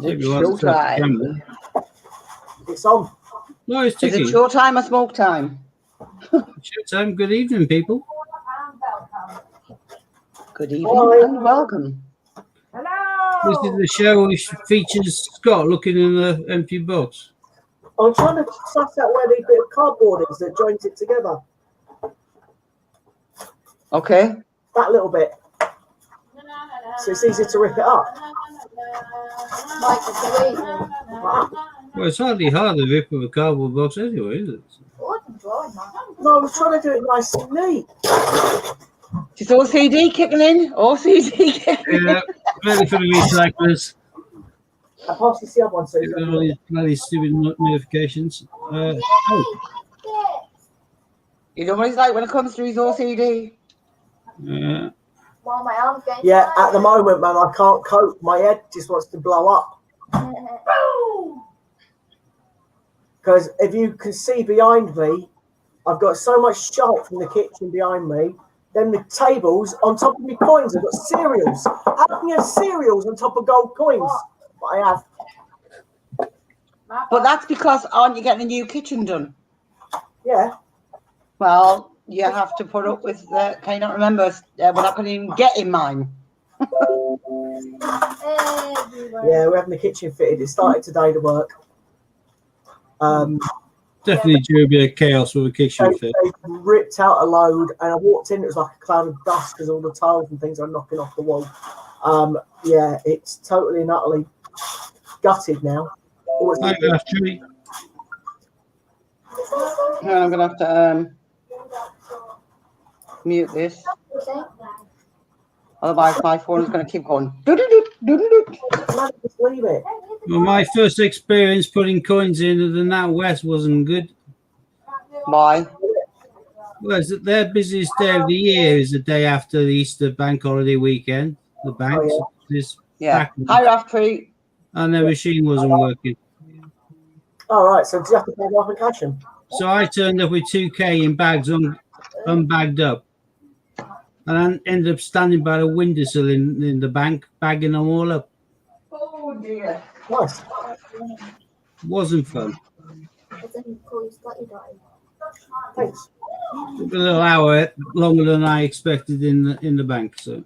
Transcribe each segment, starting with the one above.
It's showtime. It's on. No, it's Is it ticking. showtime or smoke time? Showtime. Good evening, people. Good evening and welcome. This is the show which features Scott looking in the empty box. I'm trying to suss out where the bit of cardboard is that joins it together. Okay. That little bit. So it's easy to rip it up. Well, it's hardly hard to rip of a cardboard box anyway, is it? No, I was trying to do it nice and neat. Is OCD kicking in? OCD kicking in? Yeah, ready for the recyclers. I passed the other one, so Get all these bloody stupid notifications. You know what he's like when it comes to his OCD? Yeah. Yeah, at the moment, man, I can't cope. My head just wants to blow up. Because if you can see behind me, I've got so much shite from the kitchen behind me. Then the tables on top of my coins, I've got cereals. How can you have cereals on top of gold coins? But I have. But that's because aren't you getting a new kitchen done? Yeah. Well, you have to put up with can you not remember when I couldn't even get in mine? Yeah, we're having the kitchen fitted. It started today to work. Definitely due a bit of chaos with a kitchen fit. They ripped out a load, and I walked in. It was like a cloud of dust because all the tiles and things are knocking off the wall. Yeah, it's totally and utterly gutted now. I'm gonna have to mute this. Otherwise, my phone is going to keep going. Just leave it. Well, my first experience putting coins in the NatWest wasn't good. Why? Well, it's that their busiest day of the year is the day after the Easter bank holiday weekend. The banks. Yeah. Hi, Raftree. And their machine wasn't working. All right, so do you have to pay off and cash them? So I turned up with 2K in bags unbagged up. And I ended up standing by the windowsill in the bank, bagging them all up. Oh, dear. Nice. Wasn't fun. Thanks. Took a little hour longer than I expected in the bank. So.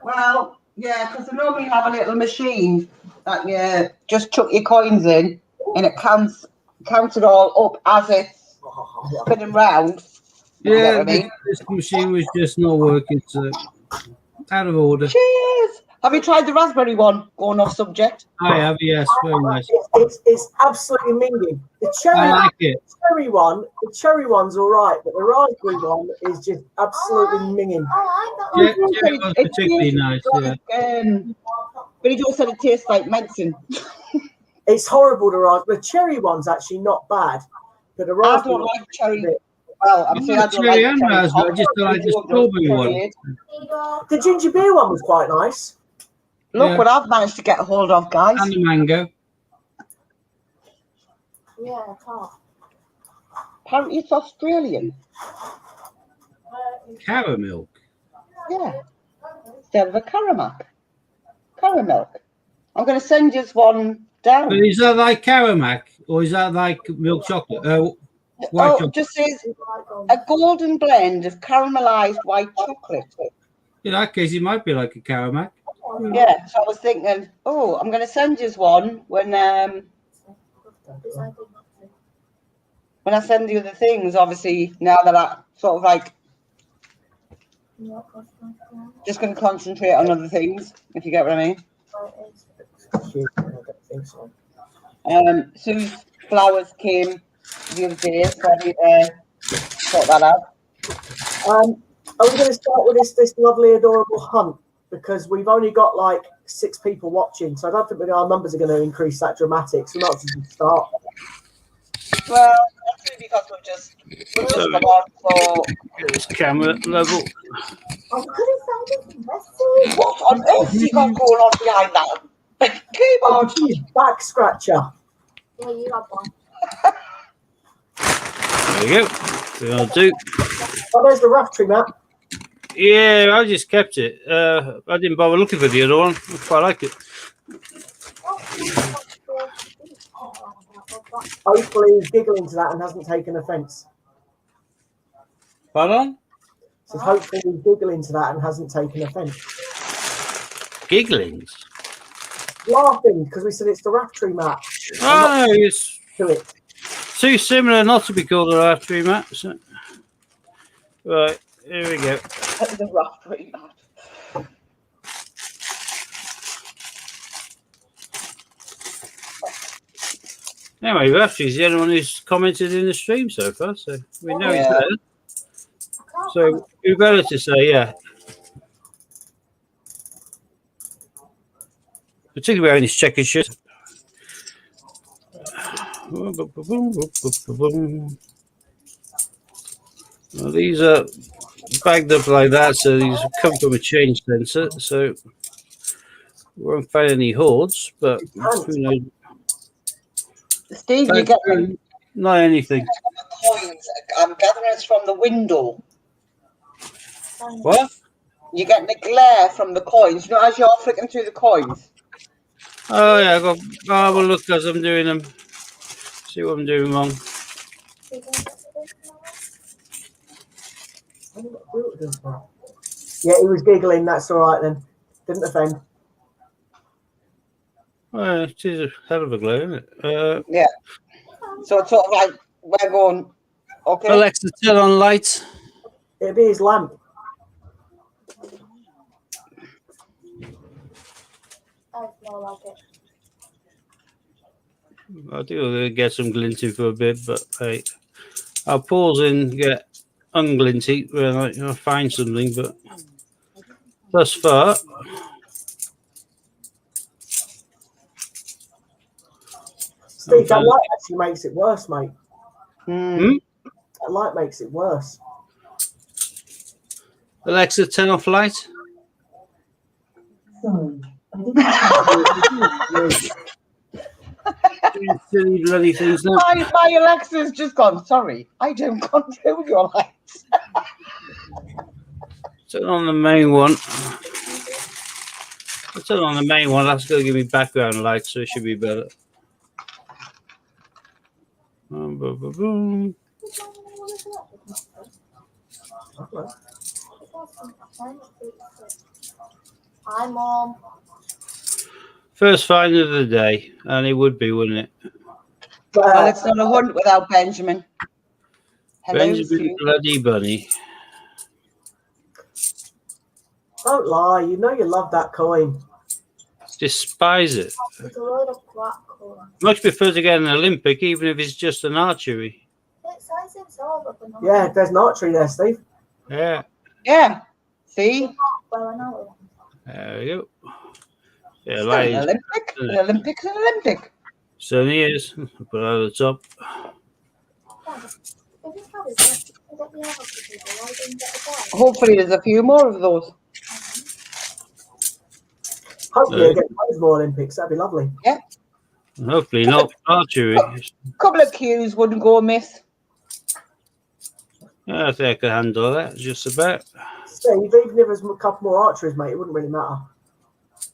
Well, yeah, because they normally have a little machine that you just chuck your coins in, and it counts it all up as it's spinning round. Yeah, this machine was just not working, so out of order. Cheers! Have you tried the raspberry one? Going off subject. I have, yes, very nice. It's absolutely minging. The cherry, I like it. The cherry one's all right, but the raspberry one is just absolutely minging. Yeah, cherry one's particularly nice. Yeah. But he just said it tastes like medicine. It's horrible. The raspberry. The cherry one's actually not bad, but the raspberry. I don't like cherry. Well, I'm saying I don't cherry like and cherry. raspberry. I just don't like the strawberry one. The ginger beer one was quite nice. Look what I've managed to get a hold of, guys. And the mango. Yeah, I can't. Apparently it's Australian. Caramilk. Yeah. Instead of a Caramilk. I'm going to send you one down. But is that like Caramac or is that like milk chocolate? White chocolate? It just says a golden blend of caramelized white chocolate. In that case, it might be like a Caramac. Yeah, so I was thinking, I'm going to send you one when I send you the things, obviously, now that I sort of like just going to concentrate on other things, if you get what I mean. Sue's flowers came the other day, so I need to sort that out. Are we going to start with this lovely, adorable hunt? Because we've only got like 6 people watching, so I don't think our numbers are going to increase that dramatic. So not to start. Well, that's really because we've just come on for It's camera level. What on earth you got going on behind that keyboard? Back scratcher. Yeah, you have one. There you go. That'll do. Oh, there's the Raftree map. Yeah, I just kept it. I didn't bother looking for the other one. I quite like it. Hopefully he's giggling to that and hasn't taken offence. Pardon? So hopefully he's giggling to that and hasn't taken offence. Gigglings. Laughing because we said it's the Raftery match. Oh, it's To it. too similar not to be called a Raftery match. Right, here we go. The Raftery match. Anyway, Raftery's the only one who's commented in the stream so far, so we know he's there. So we're better to say, yeah. Particularly wearing his checkered shirt. Well, these are bagged up like that, so these come from a change sensor, so we won't find any hoards, but who knows? Steve, you get the Not anything. coins. I'm gathering it's from the window. What? You're getting the glare from the coins. You know, as you're flicking through the coins. Oh yeah, I'll have a look as I'm doing them. See what I'm doing wrong. Yeah, he was giggling. That's all right then. Didn't offend. Well, it is a hell of a glow, isn't it? Yeah. So it's sort of like we're going. Okay. Alexa, turn on lights. It'd be his lamp. I think we're going to get some glinting for a bit, but hey, I'll pause and get unglinty when I find something, but thus far. Steve, that light actually makes it worse, mate. Hmm. That light makes it worse. Alexa, turn off light. Silly bloody things now. My Alexa's just gone. Sorry, I don't control your lights. Turn on the main one. I'll turn on the main one. That's going to give me background light, so it should be better. Boom, boom, boom, boom. Hi, Mom. First find of the day, and it would be, wouldn't it? Well, it's not a hunt without Benjamin. Hello, Benjamin Sue. Bloody Bunny. Don't lie. You know you love that coin. Despise it. It's a load of black coins. Much prefer to get an Olympic, even if it's just an archery. It says it's silver, but not. Yeah, there's an archery there, Steve. Yeah, Yeah. See? Well, I know there we go. Yeah, Still like an Olympic. An Olympic's an Olympic. certainly is. Put it over the top. it. If it's how it's you get the other people, why didn't you get the guy? Hopefully, there's a few more of those. Hopefully, you get loads more Olympics. That'd be lovely. Hopefully not archery. Couple of cues wouldn't go amiss. Yeah, I think I can handle that just about. Steve, even if there's a couple more archeries, mate, it wouldn't really matter.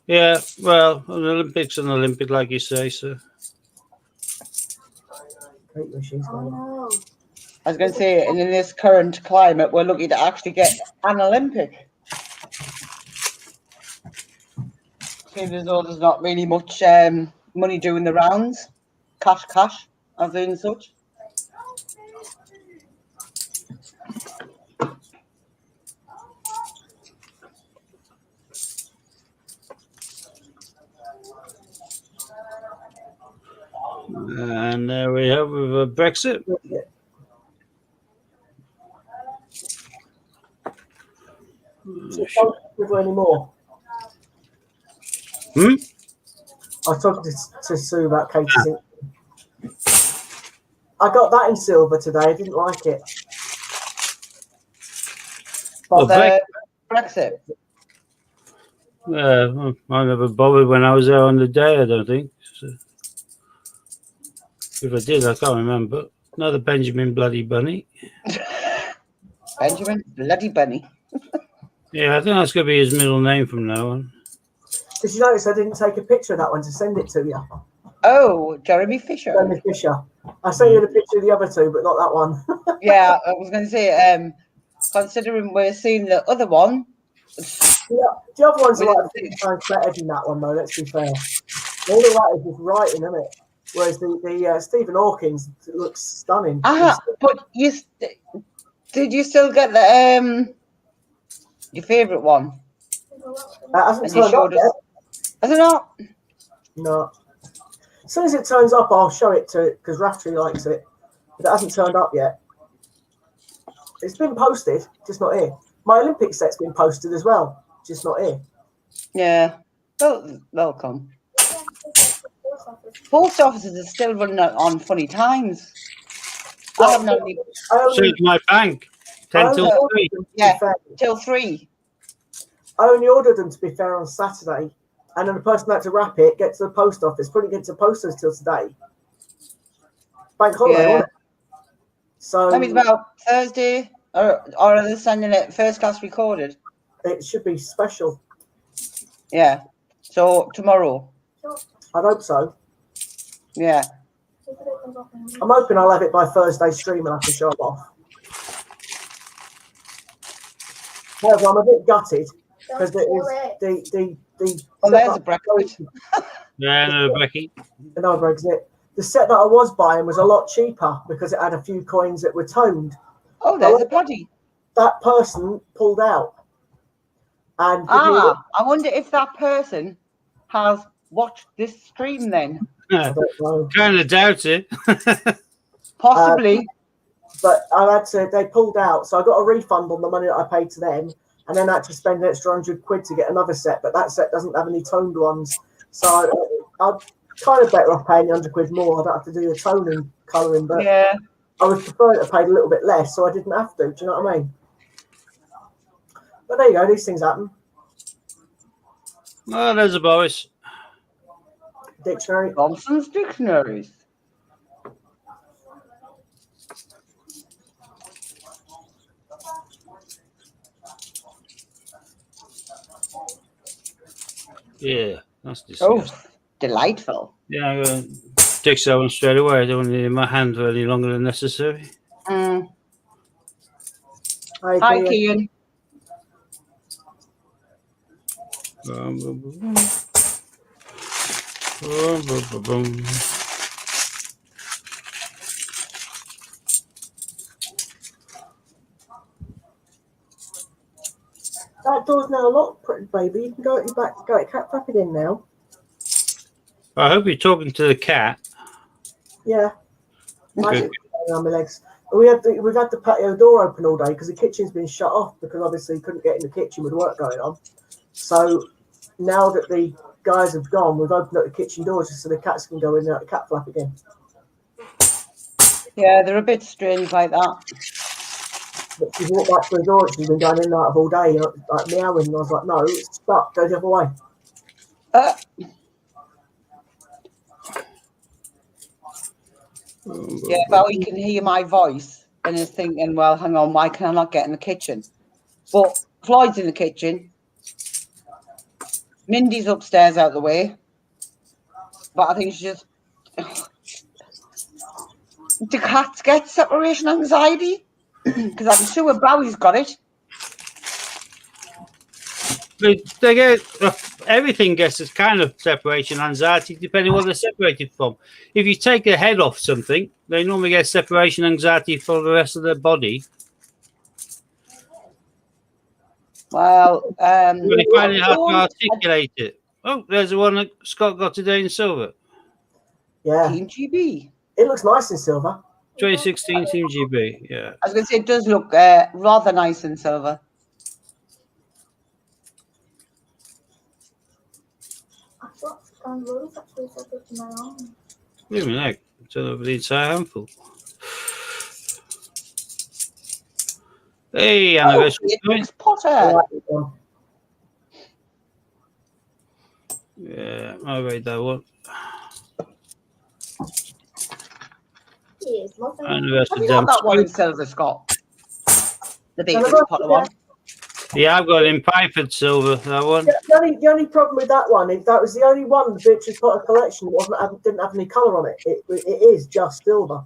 Yeah, well, an Olympic's an Olympic, like you say, so. Great machines I going on. know. I was going to say, and in this current climate, we're lucky to actually get an Olympic. Seems as though there's not really much money doing the rounds. Cash, as in such. And there we have with Brexit. Yeah. So don't give her any more. Hmm? I was talking to Sue about Katie Sink. I got that in silver today. I didn't like it. But Well, Brexit. I never bothered when I was there on the day, I don't think. So, if I did, I can't remember. Another Benjamin Bloody Bunny. Benjamin Bloody Bunny. Yeah, I think that's going to be his middle name from now on. Did you notice I didn't take a picture of that one to send it to you? Oh, Jeremy Fisher. Jeremy Fisher. I sent you the picture of the other two, but not that one. Yeah, I was going to say, considering we're seeing the other one. Yeah, the other ones are We like didn't 50 times better than that one, though. Let's be fair. All of that is just writing, isn't it? Whereas the Stephen Hawking's looks stunning. But did you still get the your favourite one? That hasn't And you turned up showed us. yet. Has it not? No. As soon as it turns up, I'll show it to because Raftery likes it. But it hasn't turned up yet. It's been posted, just not here. My Olympic set's been posted as well, just not here. Yeah. Well, welcome. Post offices are still running on funny times. I haven't had any I So is my bank. 10 till 3. Yeah. till 3. I only ordered them, to be fair, on Saturday. And then the person had to wrap it, get to the post office, put it into posters till today. Bank holiday, Yeah. wasn't it? So Maybe it's about Thursday, or are they sending it first class recorded? it should be special. Yeah. So tomorrow. I'd hope so. Yeah. I'm hoping I'll have it by Thursday stream and I can show it off. However, I'm a bit gutted because the Oh, there's a Brexit. Yeah, no, Becky. No Brexit. The set that I was buying was a lot cheaper because it had a few coins that were toned. Oh, there's a body. That person pulled out. And I wonder if that person has watched this stream then. I don't know. Kind of doubt it. Possibly. But I had to. They pulled out, so I got a refund on the money that I paid to them, and then I had to spend an extra £100 to get another set. But that set doesn't have any toned ones, so I'd kind of better off paying £100 more. I don't have to do the toning colouring, but Yeah. I would prefer to pay a little bit less, so I didn't have to. Do you know what I mean? But there you go. These things happen. Oh, there's a Boris. Dictionary. Thompson's Dictionaries. Yeah, that's Oh, disgusting. delightful. Yeah, I'm going to ditch that one straight away. I don't want it in my hand for any longer than necessary. Mm. Hi, Hi, Kian. Kean. Boom, boom, boom. Boom, boom, boom, boom. That door's now locked, pretty baby. You can go at your back. Go at cat flap it in now. I hope you're talking to the cat. Yeah. Okay. Magic on my legs. We've had the patio door open all day because the kitchen's been shut off because obviously you couldn't get in the kitchen with work going on. So now that the guys have gone, we've opened up the kitchen doors just so the cats can go in and out the cat flap again. Yeah, they're a bit strange like that. But she's walked back to the door and she's been going in and out of all day, like meowing. And I was like, no, it's stuck. Go the other way. Yeah, but he can hear my voice and is thinking, well, hang on, why can I not get in the kitchen? But Floyd's in the kitchen. Mindy's upstairs out the way. But I think she's just... Do cats get separation anxiety? Because I'm sure Bowie's got it. They get everything gets this kind of separation anxiety depending what they're separated from. If you take their head off something, they normally get separation anxiety for the rest of their body. Well, When they find it hard to articulate it. Oh, there's the one that Scott got today in silver. Yeah. Team GB. It looks nice in silver. 2016 Team GB, yeah. I was going to say, it does look rather nice in silver. I've got kangaroos actually set up in my arm. Wait a minute, turn over the entire handful. Hey, anniversary. It's Potter. I like it one. Yeah, I'll rate that one. Yes, lovely. Have Anniversary you got that one in demonstration. silver, Scott? The big Anniversary, Potter one. Yeah, I've got it in Pipeford silver, that one. The only problem with that one is that was the only one the Beatrice Potter collection that didn't have any colour on it. It is just silver.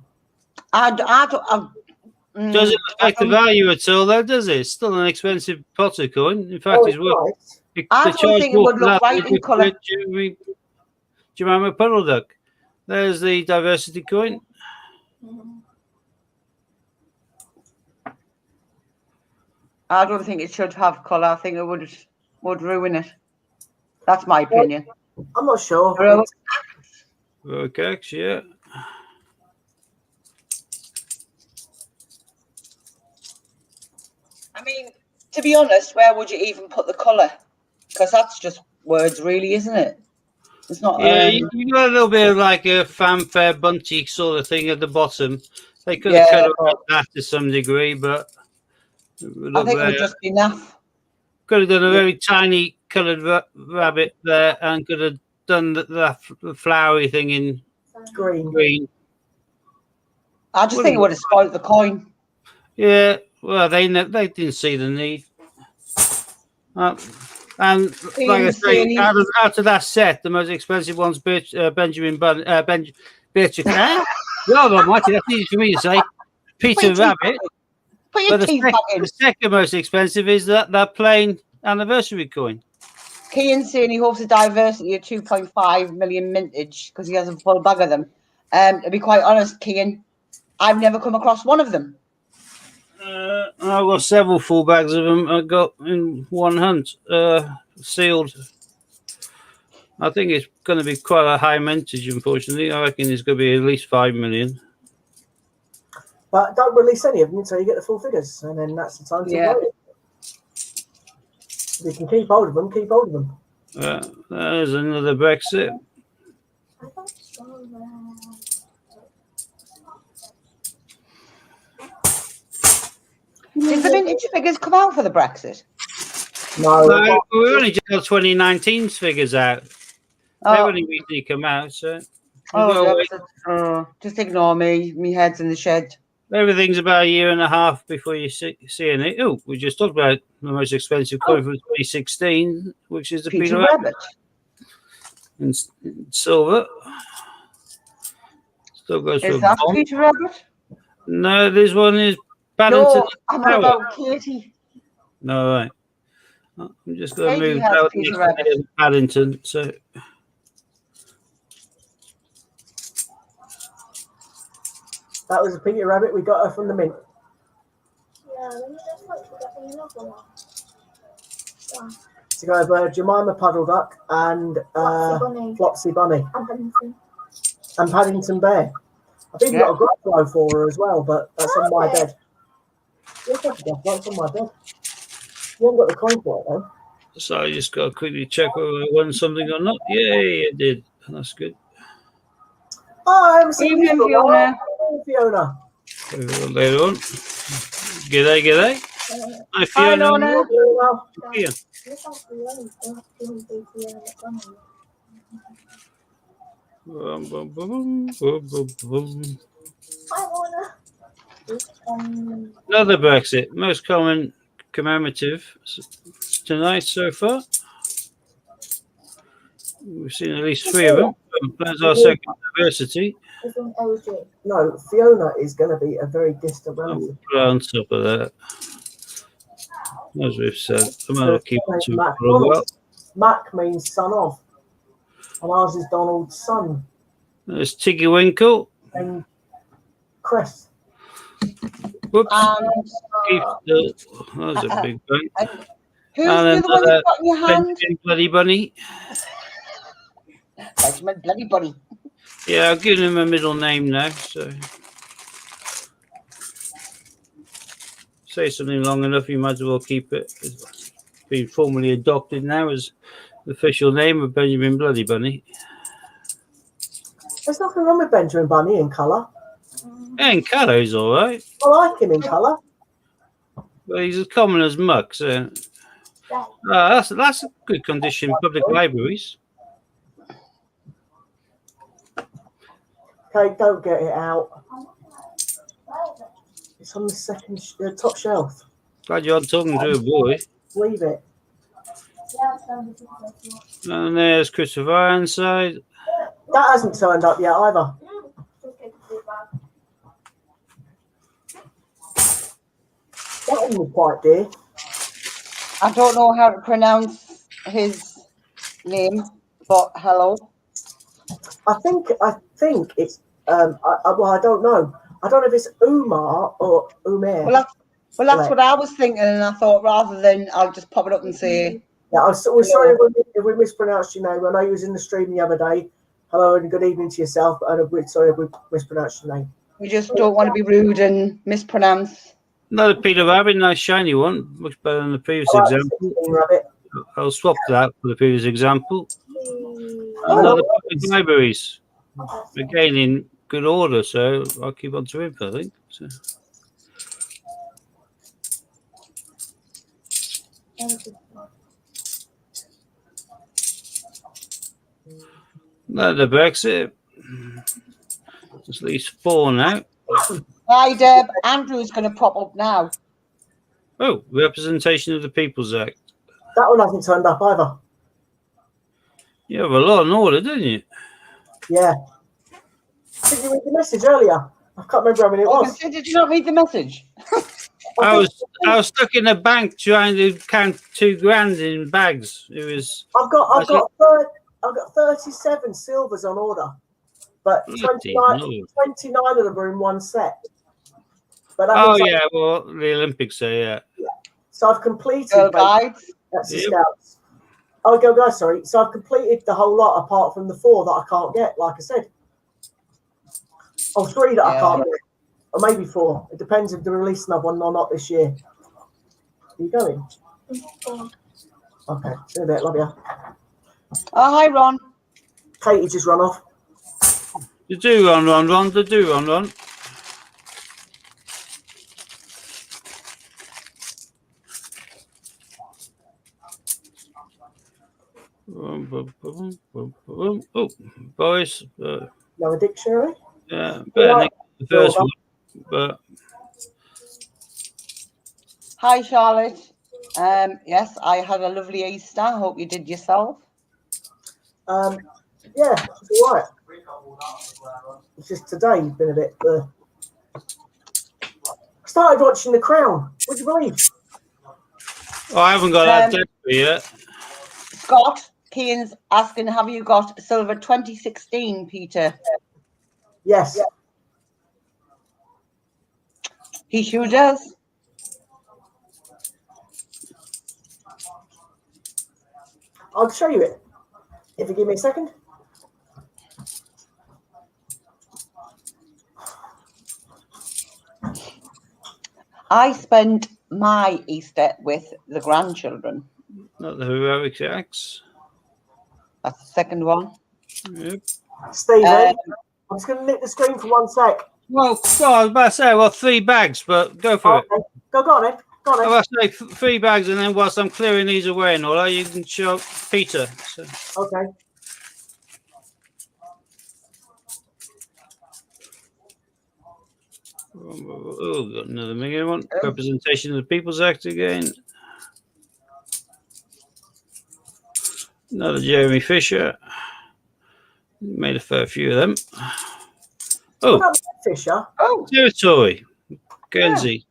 Does it affect the value at all, though, does it? It's still an expensive Potter coin. In fact, Oh, it's worth. nice. I don't think it would look right in colour. Jemima Puddle Duck. There's the diversity coin. I don't think it should have colour. I think it would ruin it. That's my opinion. I'm not sure. Okay, yeah. I mean, to be honest, where would you even put the colour? Because that's just words, really, isn't it? It's not. Yeah, you got a little bit of like a fanfare bunty sort of thing at the bottom. They could have cut that to some degree, but I think it would just be enough. Could have done a very tiny coloured rabbit there, and could have done the flowery thing in green. I just think it would have spoiled the coin. Yeah, well, they didn't see the need. And like I say, out of that set, the most expensive one's Benjamin Beatrice. God almighty, that's easy for me to say. Peter Rabbit. But the second most expensive is that plain anniversary coin. Kean's saying he hopes a diversity of 2.5 million mintage because he has a full bag of them. To be quite honest, Kean, I've never come across one of them. I've got several full bags of them. I got in one hunt, sealed. I think it's going to be quite a high mintage, unfortunately. I reckon it's going to be at least 5 million. But don't release any of them until you get the full figures, and then that's the time to blow it. If you can keep hold of them, keep hold of them. There's another Brexit. Did the vintage figures come out for the Brexit? No, we only just got 2019's figures out. They only recently come out, so. Just ignore me. Me head's in the shed. Everything's about a year and a half before you see it. Oh, we just talked about the most expensive coin from 2016, which is the Peter Rabbit. In silver. Still goes for Is that Peter Rabbit? No, this one is Paddington. No, I'm about Katie. No, right. I'm just going to move out to Paddington. So. That was a Peter Rabbit. We got her from the mint. Yeah, let me just wait to get me another one. Yeah. To go over Jemima Puddle Duck and Flopsy Bunny. And Paddington Bear. I've even got a Gruffalo for her as well, but that's on my bed. Yes, that's on my bed. You haven't got the coin for it, though. So I just got to quickly check whether I won something or not. Yay, I did. That's good. Oh, I haven't seen you, Fiona. Fiona. Later on. G'day. Hi, Fiona. Hi, Another Brexit. Most common commemorative tonight so far. We've seen at least 3 of them. That's our second diversity. No, Fiona is going to be a very distant relative. On top of that, as we've said, I'm going to keep it for a while. Mac means son of, and ours is Donald's son. There's Tiggy Winkle. And Chris. Whoops. That was a big bang. Who's the one you've got in your hand? Benjamin Bloody Bunny. Benjamin Bloody Bunny. Yeah, I've given him a middle name now, so say something long enough, you might as well keep it. It's been formally adopted now as the official name of Benjamin Bloody Bunny. There's nothing wrong with Benjamin Bunny in colour. Yeah, in colour he's all right. I like him in colour. But he's as common as muck, so that's a good condition public libraries. Okay, don't get it out. It's on the top shelf. Glad you're talking to a boy. Leave it. Yeah, it's done. This is what you want. And there's Christopher Ironside. That hasn't turned up yet either. Just get the feedback. That one was quite dear. I don't know how to pronounce his name, but hello. I think it's I don't know. I don't know if it's Umar or Umair. Well, that's what I was thinking, and I thought rather than I'll just pop it up and say, Yeah, we're sorry if we mispronounced your name. I know you was in the stream the other day. Hello and good evening to yourself. And we're sorry if we mispronounced your name. we just don't want to be rude and mispronounce. Another Peter Rabbit, nice shiny one. Much better than the previous I like the example. 16 rabbit. I'll swap that for the previous example. Oh. Another libraries. Again in good order, so I'll keep on to him, I think. So. No, the Brexit. There's at least 4 now. Hi, Deb. Andrew's going to pop up now. Oh, Representation of the People's Act. That one hasn't turned up either. You have a lot in order, didn't you? Yeah. Did you read the message earlier? I can't remember how many it was. Did you not read the message? I was stuck in a bank trying to count $2,000 in bags. It was. I've got 37 silvers on order, but 29 of them are in one set. But that Oh means yeah, well the Olympics, so yeah. So I've completed. Girl guides. That's the Yep. scouts. Oh, go guys, sorry. So I've completed the whole lot apart from the 4 that I can't get, like I said. Oh, 3 that I Yeah. can't get. Or maybe 4. It depends if they're releasing another one or not this year. Are you going? Okay, see you in a bit, love you. Oh, hi, Ron. Katie just run off. The do run, the do run. Oh, boys. Another dictionary. Yeah, better than the first one, but Hi, Charlotte. Yes, I had a lovely Easter. Hope you did yourself. Yeah, it's all right. It's just today been a bit. I started watching The Crown. Would you believe? oh, I haven't got that depth yet. Scott Keane's asking, have you got silver 2016, Peter? Yes. He sure does. I'll show you it. If you give me a second. I spent my Easter with the grandchildren. Not the heroic acts. That's the second one. Yep. Stephen, I'm just going to nick the screen for 1 sec. Well, I was about to say, well, 3 bags, but go for it. Okay. Go on, Ed. Go on, Ed. I was say 3 bags, and then whilst I'm clearing these away and all that, you can show Peter. So. Okay. Oh, got another mega one. Representation of the People's Act again. Another Jeremy Fisher. Made a fair few of them. Oh, What about Fisher? Oh, Territory. Guernsey.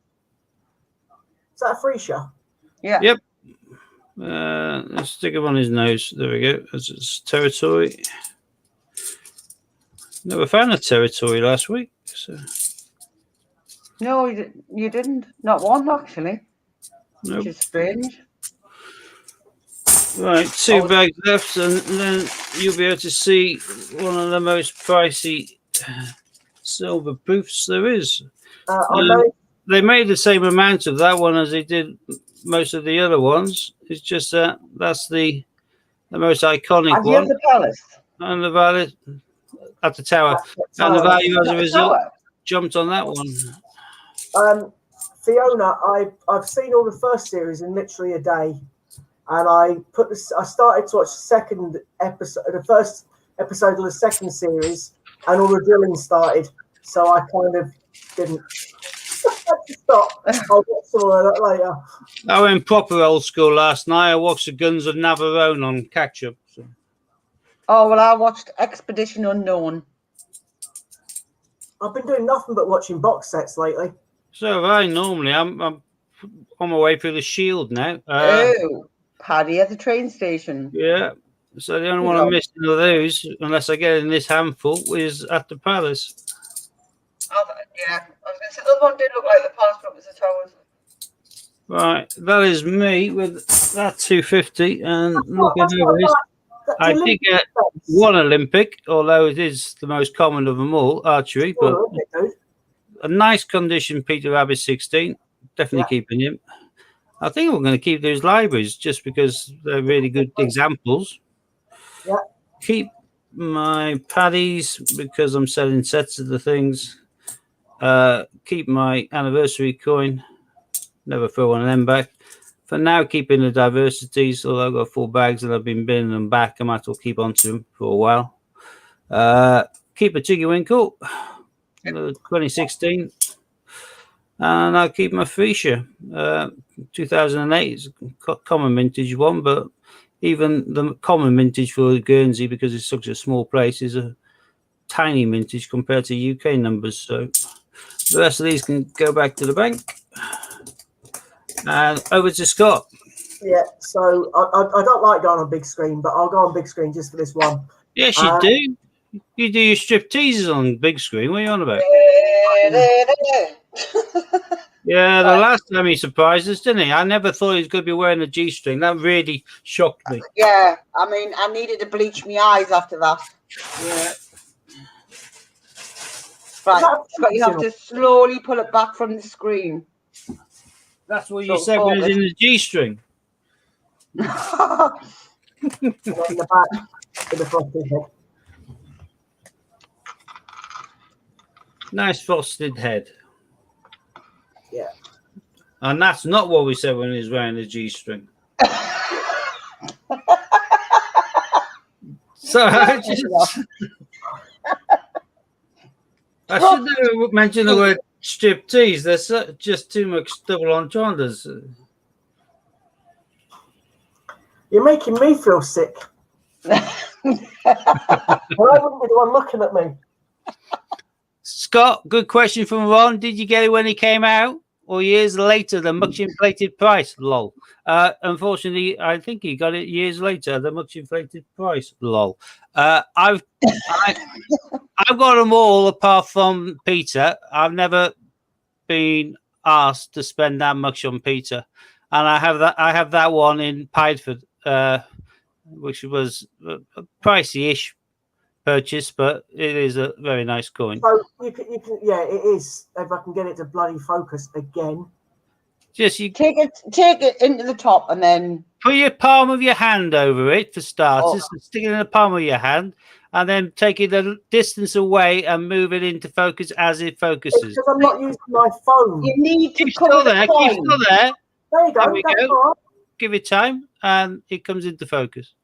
Is that a Freisha? yeah. Yep. Let's stick him on his nose. There we go. That's his Territory. Never found a Territory last week. So. No, you didn't. Not one, actually. Nope. Which is strange. Right, 2 bags left, and then you'll be able to see one of the most pricey silver proofs there is. They made the same amount of that one as they did most of the other ones. It's just that that's the most iconic Have you one, had the palace? and the value at the tower, and the value as a result jumped on that one. Fiona, I've seen all the first series in literally a day, and I started to watch the first episode of the second series, and all the drilling started. So I kind of didn't. Stop. I'll get some of that later. I went proper old school last night. I watched the Guns of Navarone on catch up. So. Oh, well, I watched Expedition Unknown. I've been doing nothing but watching box sets lately. So have I normally. I'm on my way through the Shield now. Oh, Paddy at the train station. Yeah. So the only one I'm missing of those, unless I get in this handful, is at the Palace. Oh, yeah. I was going to say, the other one did look like the Palace, but it was the Towers. Right, that is me with that 250 and looking over this. I did get one Olympic, although it is the most common of them all, archery, but a nice condition Peter Rabbit 16. Definitely keeping him. I think we're going to keep those libraries just because they're really good examples. Yeah. Keep my paddies because I'm selling sets of the things. Keep my anniversary coin. Never throw one of them back. For now, keeping the diversities, although I've got 4 bags and I've been binning them back, I might as well keep on to them for a while. Keep a Jiggy Winkle, 2016. And I'll keep my Freesia, 2008. It's a common vintage one, but even the common vintage for Guernsey, because it's such a small place, is a tiny vintage compared to UK numbers. So the rest of these can go back to the bank. And over to Scott. Yeah, so I don't like going on big screen, but I'll go on big screen just for this one. Yes, you do. You do your strip teasers on big screen. What are you on about? Yeah, the last time he surprised us, didn't he? I never thought he was going to be wearing a G-string. That really shocked me. Yeah, I mean, I needed to bleach my eyes after that. Yeah. Right, but you have to slowly pull it back from the screen. That's what you said when it was in the G-string. In the back with the frosted head. Nice frosted head. Yeah. And that's not what we said when he was wearing the G-string. So I should have mentioned the word strip tease. There's just too much double entendres. You're making me feel sick. Well, I wouldn't be the one looking at me. Scott, good question from Ron. Did you get it when he came out or years later, the much inflated price? Lol. Unfortunately, I think he got it years later, the much inflated price. Lol. I've got them all apart from Peter. I've never been asked to spend that much on Peter, and I have that one in Pideford, which was a pricey-ish purchase, but it is a very nice coin. So you can, yeah, it is. If I can get it to bloody focus again. Just you take it into the top and then put your palm of your hand over it for starters, and stick it in the palm of your hand, and then take it a distance away and move it into focus as it focuses. Because I'm not using my phone. You need to keep still there. Keep still there. There you go. There we go. Give it time, and it comes into focus.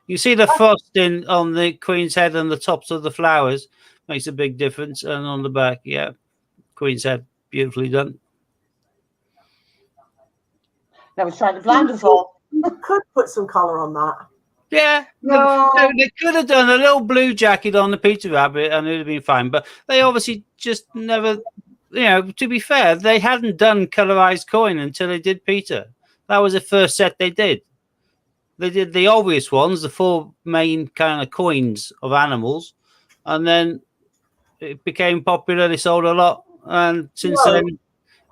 You see the frosting on the Queen's head and the tops of the flowers makes a big difference, and on the back, yeah, Queen's head, beautifully done. That was trying to blind us all. You could put some colour on that. Yeah, no. They could have done a little blue jacket on the Peter Rabbit, and it would have been fine. But they obviously just never, to be fair, they hadn't done colorized coin until they did Peter. That was the first set they did. They did the obvious ones, the 4 main kind of coins of animals, and then it became popular. They sold a lot, and since then,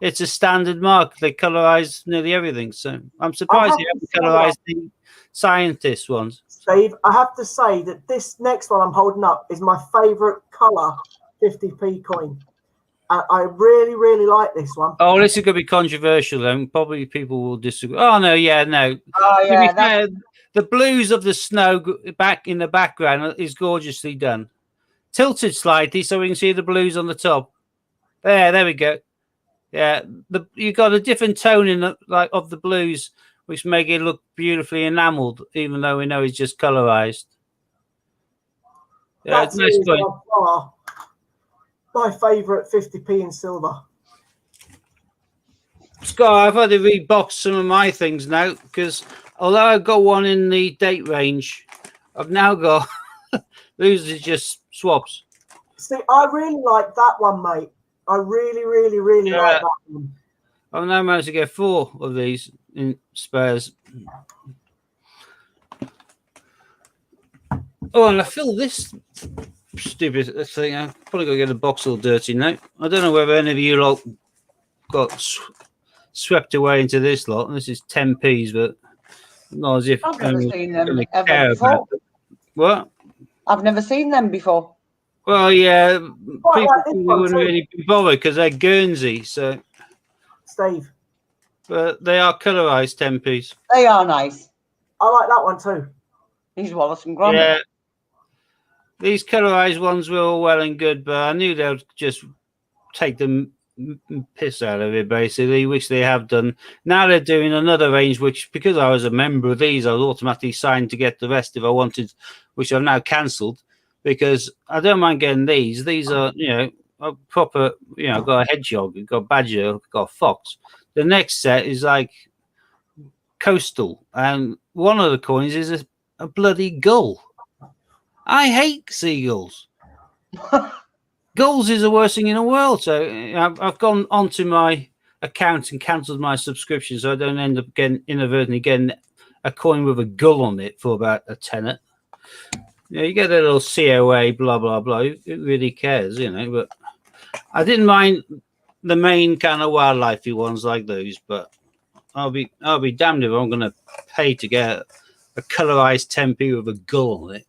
it's a standard mark. They colorize nearly everything. So I'm surprised they haven't colorized the scientist ones. Steve, I have to say that this next one I'm holding up is my favourite colour 50p coin. I really, really like this one. Oh, this is going to be controversial then. Probably people will disagree. Oh, no, yeah, no. Oh, yeah. Fair, the blues of the snow back in the background is gorgeously done. Tilted slightly so we can see the blues on the top. There we go. Yeah, you got a different tone in of the blues, which make it look beautifully enamelled, even though we know it's just colorized. Yeah, it's nice. My favourite 50p in silver. Scott, I've had to rebox some of my things now because although I've got one in the date range, I've now got these are just swaps. See, I really like that one, mate. I really like that one. I've now managed to get 4 of these in spares. Oh, and I feel this stupid thing. I'm probably going to get the box all dirty now. I don't know whether any of you lot got swept away into this lot. This is 10p's, but not as if I've never seen them really ever care before. about them. What? I've never seen them before. Well, yeah, Quite like this people one wouldn't too. really be bothered because they're Guernsey, so Steve, but they are colorized 10p's. They are nice. I like that one too. These Wallace and Gromit. Yeah. These colorized ones were all well and good, but I knew they would just take the piss out of it, basically, which they have done. Now they're doing another range, which, because I was a member of these, I was automatically signed to get the rest if I wanted, which I've now cancelled because I don't mind getting these. These are, a proper, got a hedgehog, got a badger, got a fox. The next set is like coastal, and one of the coins is a bloody gull. I hate seagulls. Gulls is the worst thing in the world. So I've gone onto my account and cancelled my subscription so I don't end up inadvertently getting a coin with a gull on it for about a tenner. You get a little COA, blah, blah, blah. Who really cares, But I didn't mind the main kind of wildlifey ones like those, but I'll be damned if I'm going to pay to get a colorized 10p with a gull on it.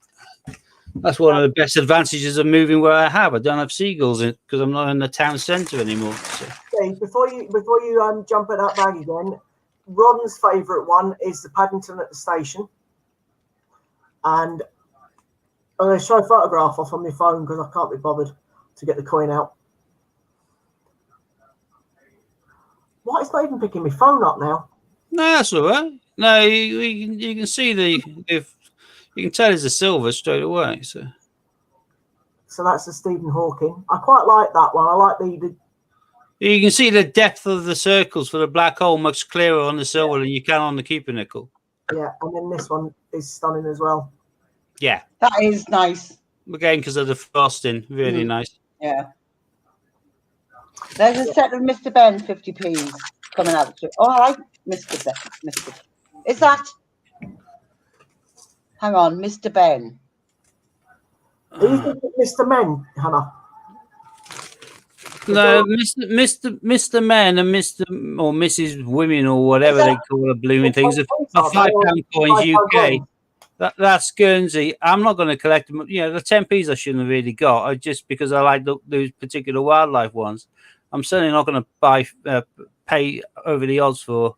That's one of the best advantages of moving where I have. I don't have seagulls in because I'm not in the town centre anymore. So. Steve, before you jump at that bag again, Ron's favourite one is the Paddington at the station, and I'm going to show a photograph off on my phone because I can't be bothered to get the coin out. Why it's not even picking my phone up now? No, that's all right. No, you can see you can tell it's a silver straight away. So that's the Stephen Hawking. I quite like that one. I like the you can see the depth of the circles for the black hole much clearer on the silver than you can on the Keeper nickel. yeah, and then this one is stunning as well. Yeah, That is nice. again because of the frosting, really nice. Yeah. There's a set of Mr. Ben 50p's coming out. Oh, I like Mr. Ben. Is that? Hang on, Mr. Ben. Who's Mr. Men, Hannah? No, Mr. Men and Mr. or Mrs. Women or whatever they call the blooming things are £5 coins UK. That's Guernsey. I'm not going to collect them. The 10p's I shouldn't have really got. Just because I like those particular wildlife ones. I'm certainly not going to pay over the odds for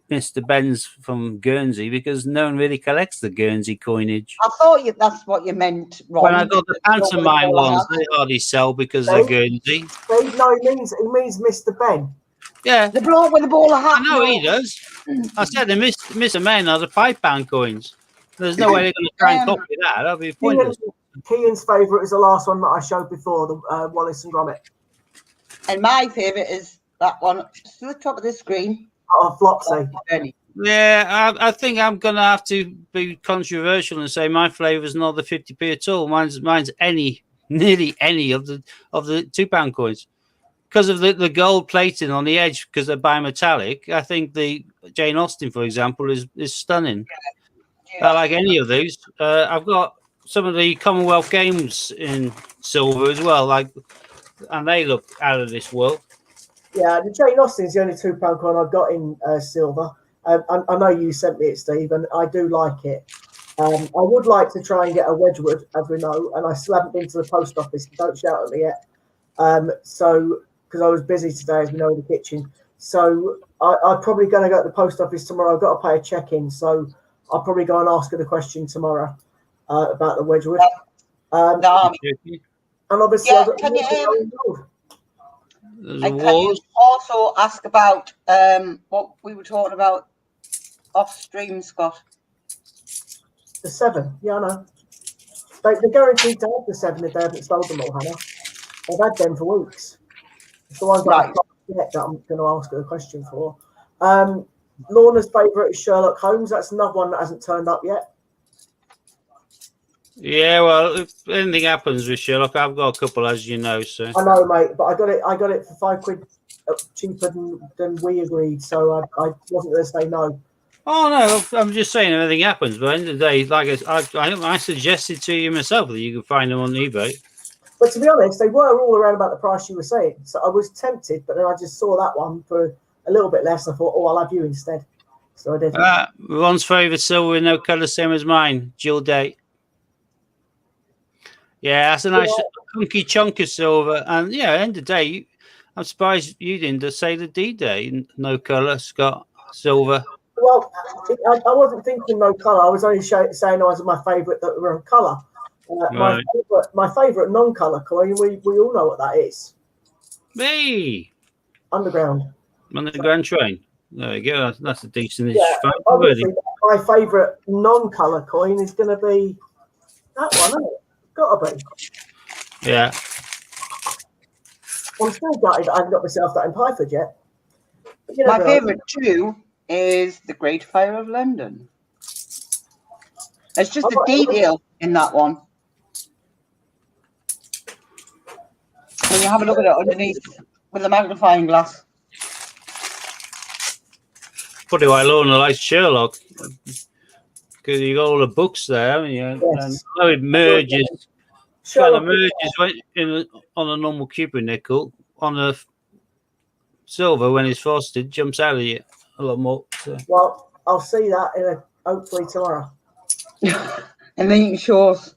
Mr. Ben's from Guernsey because no one really collects the Guernsey coinage. I thought that's what you meant, Ron. When I got the pantomime ones, they hardly sell because they're Guernsey. No, he means Mr. Ben. Yeah, The bloke with the ball of hat. I know he does. I said the Mr. Men are the £5 coins. There's no way they're going to try and copy that. That'd be pointless. Kean's favourite is the last one that I showed before, the Wallace and Gromit. And my favourite is that one just to the top of the screen. Oh, Flopsy. Yeah, I think I'm going to have to be controversial and say my flavour's not the 50p at all. Mine's nearly any of the £2 coins. Because of the gold plating on the edge, because they're bimetallic, I think the Jane Austen, for example, is stunning. I like any of those. I've got some of the Commonwealth Games in silver as well, and they look out of this world. Yeah, the Jane Austen is the only £2 coin I've got in silver. I know you sent me it, Steve, and I do like it. I would like to try and get a Wedgwood, as we know, and I still haven't been to the post office. Don't shout at me yet. Because I was busy today, as we know, in the kitchen. So I'm probably going to go to the post office tomorrow. I've got to pay a check-in, so I'll probably go and ask her the question tomorrow about the Wedgwood. And obviously, I've got can you also ask about what we were talking about off stream, Scott? The 7, yeah, I know. They're guaranteed to have the 7 if they haven't sold them all, Hannah. I've had them for weeks. It's the ones that yet that I'm going to ask her a question for. Lorna's favourite is Sherlock Holmes. That's another one that hasn't turned up yet. Yeah, well, if anything happens with Sherlock, I've got a couple, as you know. So I know, mate, but I got it for £5 cheaper than we agreed. So I wasn't going to say no. oh no, I'm just saying, if anything happens. But at the end of the day, like I suggested to you myself that you can find them on eBay. But to be honest, they were all around about the price you were saying. So I was tempted, but then I just saw that one for a little bit less. I thought, oh, I'll have you instead. So I did. Ron's favourite silver with no colour, same as mine. Jill Day. Yeah, that's a nice chunky chunk of silver. And yeah, at the end of the day, I'm surprised you didn't say the D-Day. No colour, Scott, silver. Well, I wasn't thinking no colour. I was only saying I was my favourite that were in colour. Right. My favourite non-colour coin, we all know what that is. Me. Underground. On the Grand Train. There you go. That's a decent Yeah, fight obviously, already. my favourite non-colour coin is going to be that one, isn't it? Got to be. Yeah. I'm still gutted I haven't got myself that in Pyford yet. But you My never know. favourite too is the Great Fire of London. It's just the detail in that one. When you have a look at it underneath with a magnifying glass. Probably why Lorna likes Sherlock. Because you got all the books there, haven't you? Yes. And how it merges. Kind Sherlock of merges on a normal Cupid nickel. On a silver, when it's frosted, jumps out of you a lot more. So. Well, I'll see that hopefully tomorrow. And then you can show us.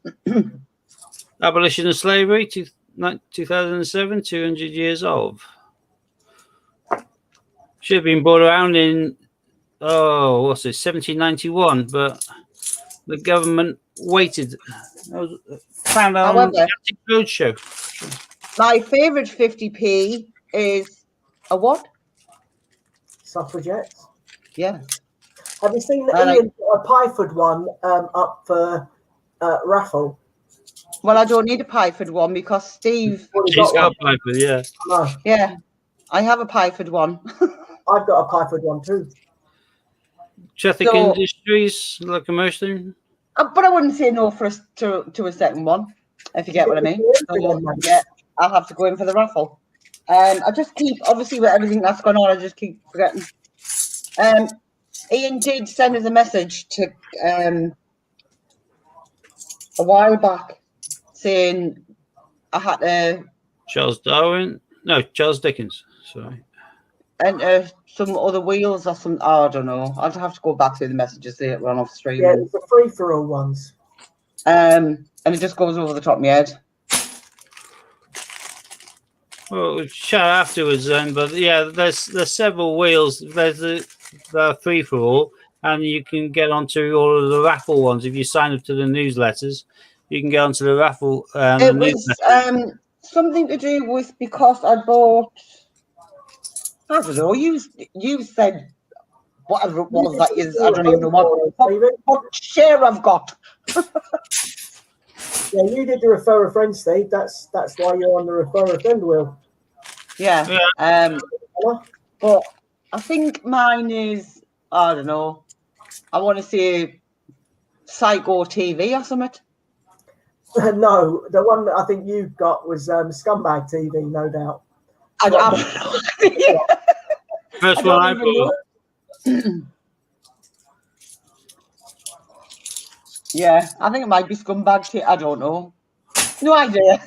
Abolition of slavery, 2007, 200 years old. Should have been brought around in, 1791, but the government waited. Found out on the Atlantic Roadshow. My favourite 50p is a what? Suffragettes. Yeah. Have you seen the I Ian a Pyford one up for raffle? Well, I don't need a Pyford one because Steve. She's got a Pyford, yeah. No, Yeah, I have a Pyford one. I've got a Pyford one too. Traffic So- Industries, locomotion. But I wouldn't say no for to a second one, if you get what I mean. So, Yeah. yeah, I'll have to go in for the raffle. I just keep, obviously, with everything that's going on, I just keep forgetting. Ian did send us a message to a while back saying I had to Charles Darwin. No, Charles Dickens. Sorry. enter some other wheels or some. I don't know. I'll have to go back to the messages there run off stream. Yeah, it's the free-for-all ones. And it just goes over the top of my head. Well, we'll chat afterwards then, but yeah, there's several wheels. There's the free for all, and you can get onto all of the raffle ones if you sign up to the newsletters. You can get onto the raffle. It was something to do with because I bought. I don't know. You said whatever it was that is. I don't even know what share I've got. Yeah, you did the refer a friend, Steve. That's why you're on the refer a friend wheel. Yeah. But I think mine is. I don't know. I want to say Psycho TV or something. No, the one that I think you got was Scumbag TV, no doubt. I don't know. First one I bought. Yeah, I think it might be Scumbag TV. I don't know. No idea.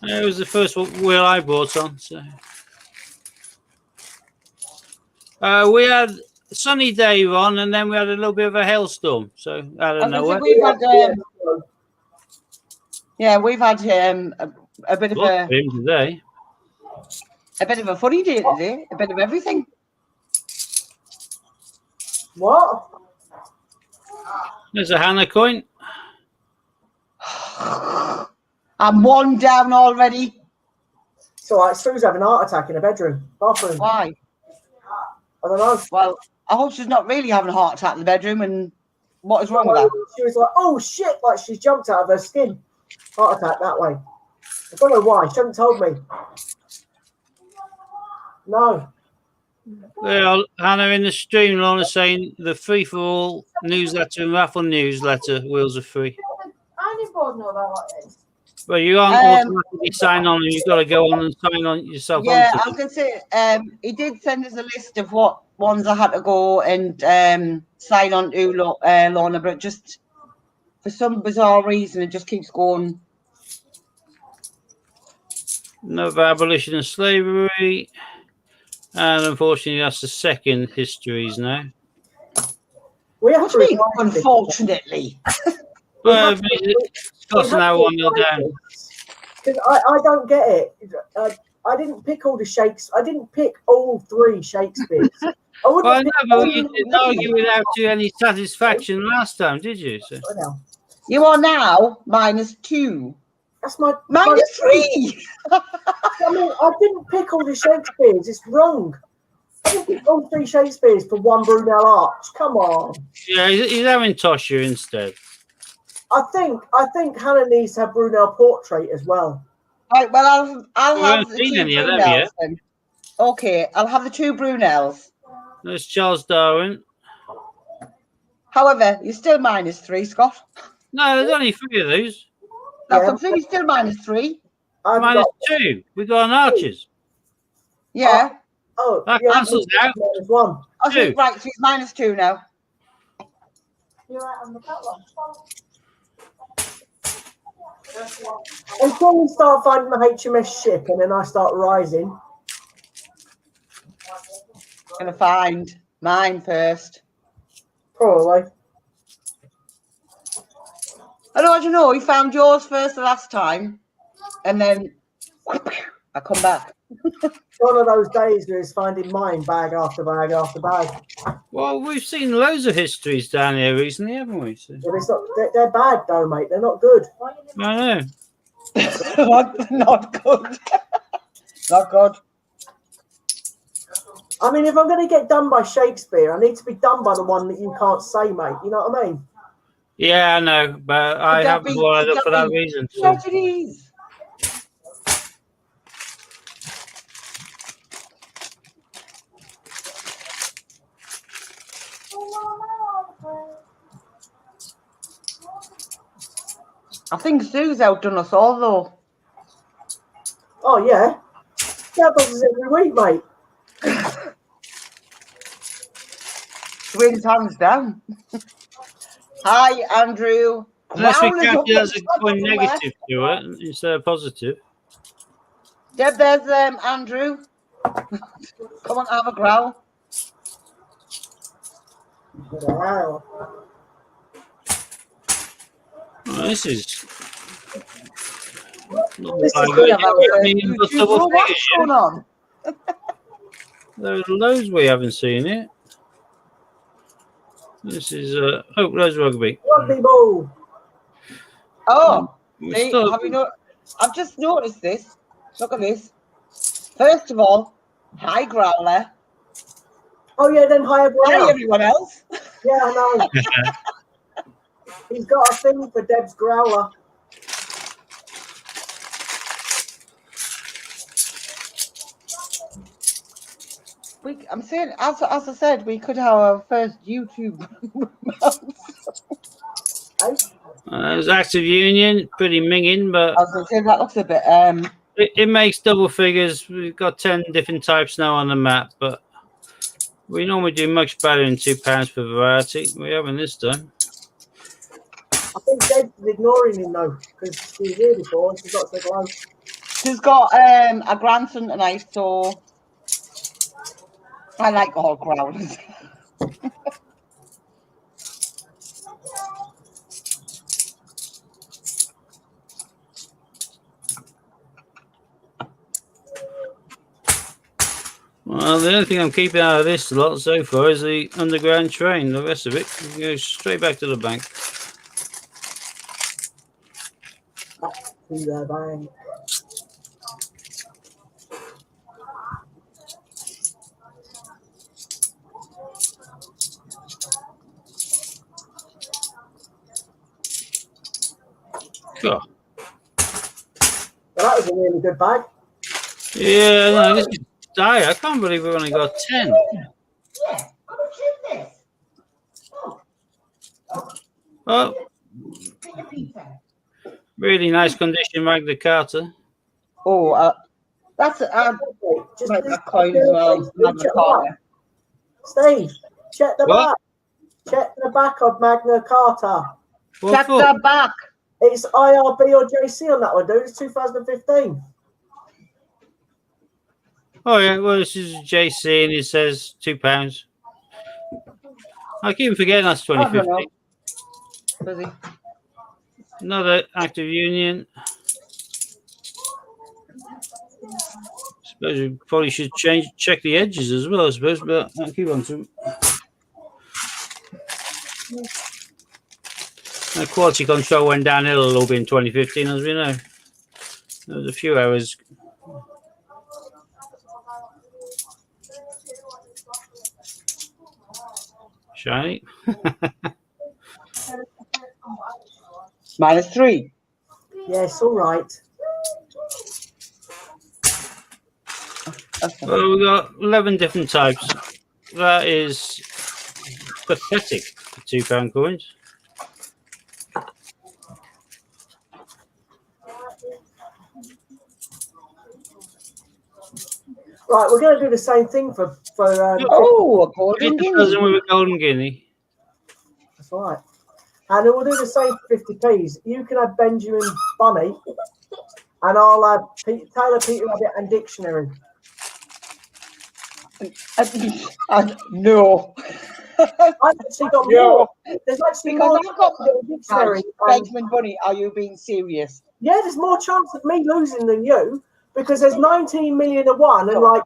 It was the first wheel I bought on. So. We had a sunny day on, and then we had a little bit of a hailstorm. So I don't know. We've had, we've had a bit of today. a bit of a funny day today. A bit of everything. What? There's a Hannah coin. I'm one down already. It's all right. Sue's having a heart attack in the bathroom. Why? I don't know. Well, I hope she's not really having a heart attack in the bedroom. And what is wrong with that? She was like, "Oh shit!" Like she's jumped out of her skin. Heart attack that way. I don't know why. She hasn't told me. No. Well, Hannah in the stream, Lorna saying the free for all newsletter and raffle newsletter wheels are free. I didn't board know about what it is. Well, you aren't Um, automatically sign on, and you've got to go on and sign on yourself. Yeah, onto I was going to say, he did send us a list of what ones I had to go and sign on to, Lorna, but just for some bizarre reason, it just keeps going. No abolition of slavery. And unfortunately, that's the second histories now. We have What to do you mean, revise this. unfortunately? Well, Scott's now 1-0 down. Because I don't get it. I didn't pick all the Shakespeare. I didn't pick all 3 Shakespeares. I wouldn't Well, have no, picked but all you of them. didn't argue without any satisfaction last time, did you? So. I know. You are now -2. That's my -3. I mean, I didn't pick all the Shakespeares. It's wrong. I didn't pick all 3 Shakespeares for one Brunel Arch. Come on. Yeah, he's having Tosha instead. I think Hannah needs to have Brunel Portrait as well. Right, well, I'll We have haven't the seen 2 any of them Brunels yet. then. Okay, I'll have the 2 Brunels. There's Charles Darwin. However, you're still -3, Scott. No, there's only 3 of those. That's Yeah. completely still -3. I've Minus got 2. We got an Archers. Yeah. That yeah, cancels out. There's one. Okay, 2. right, so it's -2 now. You're right on the cut one. Until we start finding the HMS ship and then I start rising. Gonna find mine first. Probably. I don't know. You found yours first the last time, and then I come back. One of those days where it's finding mine bag after bag after bag. Well, we've seen loads of histories down here recently, haven't we? So, But it's not, they're bad though, mate. They're not good. I know. Not good. Not good. I mean, if I'm going to get done by Shakespeare, I need to be done by the one that you can't say, mate. You know what I mean? Yeah, I know, but I that haven't be- brought it could up for that that be- reason. So. Yes, it is. I think Sue's outdone us all, though. Oh, yeah. That does us every week, mate. Wins hands down. Hi, Andrew. Unless we Growlers count up it as the a top point somewhere. negative to it instead of positive. Deb, there's Andrew. Come on, have a growl. Wow. Well, this is. This is Like, good. we've got double Well, what's figures, going on? There are loads we haven't seen it. This is Hopeless Rugby. Rugby ball. Oh, We see, still- have you not? I've just noticed this. Look at this. First of all, hi, Growler. Oh, yeah, then higher Hi, ground. everyone else. Yeah, I know. He's got a thing for Deb's growler. I'm saying, as I said, we could have our first YouTube. Hey? There's Active Union, pretty minging, but I was going to say that looks a bit. it makes double figures. We've got 10 different types now on the map, but we normally do much better than £2 for variety. We haven't this time. I think Deb's ignoring him, though, because she was here before and she's got to go. She's got a grandson tonight, so I like all growlers. Well, the only thing I'm keeping out of this lot so far is the underground train. The rest of it goes straight back to the bank. To the bank. God. Well, that was a really good bag. Yeah, no, dire. I can't believe we've only got 10. Yeah. How much is this? Oh, Peter Peter. really nice condition, Magna Carta. Oh, that's Just like a coin as well. Magna Carta. Steve, check the What? back. Check the back of Magna Carta. What Check for? the back. It's IRB or JC on that one, dude. It's 2015. Oh, yeah. Well, this is JC and it says £2. I keep forgetting that's I don't 2015. know. Busy. Another active union. Suppose we probably should check the edges as well, I suppose, but I'll keep on to. The quality control went downhill a little bit in 2015, as we know. There was a few hours. Shiny. -3. Yes, all right. Well, we've got 11 different types. That is pathetic for £2 coins. Right, we're going to do the same thing for Oh, a golden Get a dozen guinea. with a golden guinea. that's all right. And then we'll do the same for 50p's. You can have Benjamin Bunny, and I'll have Taylor, Peter Rabbit, and Dictionary. No. I've actually got No. more. There's actually Because more I've got Dictionary. And, Benjamin Bunny, are you being serious? yeah, there's more chance of me losing than you because there's 19 million of one and like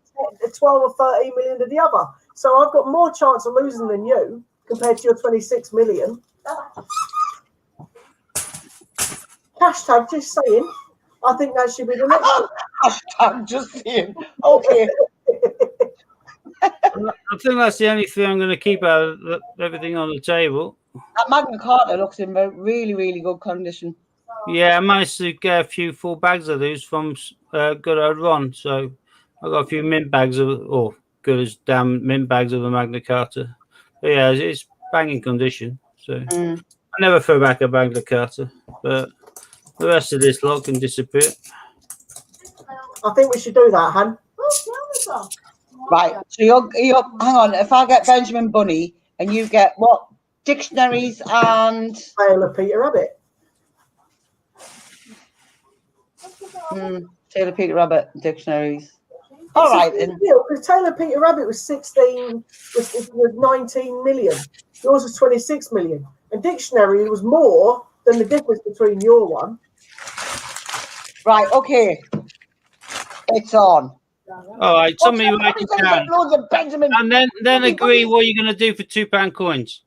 12 or 13 million of the other. So I've got more chance of losing than you compared to your 26 million. Hashtag just saying. I think that should be the next one. I'm just saying. Okay. I think that's the only thing I'm going to keep out of everything on the table. That Magna Carta looks in really, really good condition. Yeah, I managed to get a few full bags of these from good old Ron. So I got a few mint bags of, or good as damn mint bags of the Magna Carta. But yeah, it's banging condition. So I never throw back a Magna Carta, but the rest of this lot can disappear. I think we should do that, Han. Right. So you're hang on. If I get Benjamin Bunny and you get what? Dictionaries and Taylor Peter Rabbit. Taylor Peter Rabbit dictionaries. All right then. Because Taylor Peter Rabbit was 19 million. Yours was 26 million. And Dictionary was more than the difference between your one. Right. Okay. It's on. All right, somebody write it down, Loads of Benjamin. and then agree what you're going to do for £2 coins.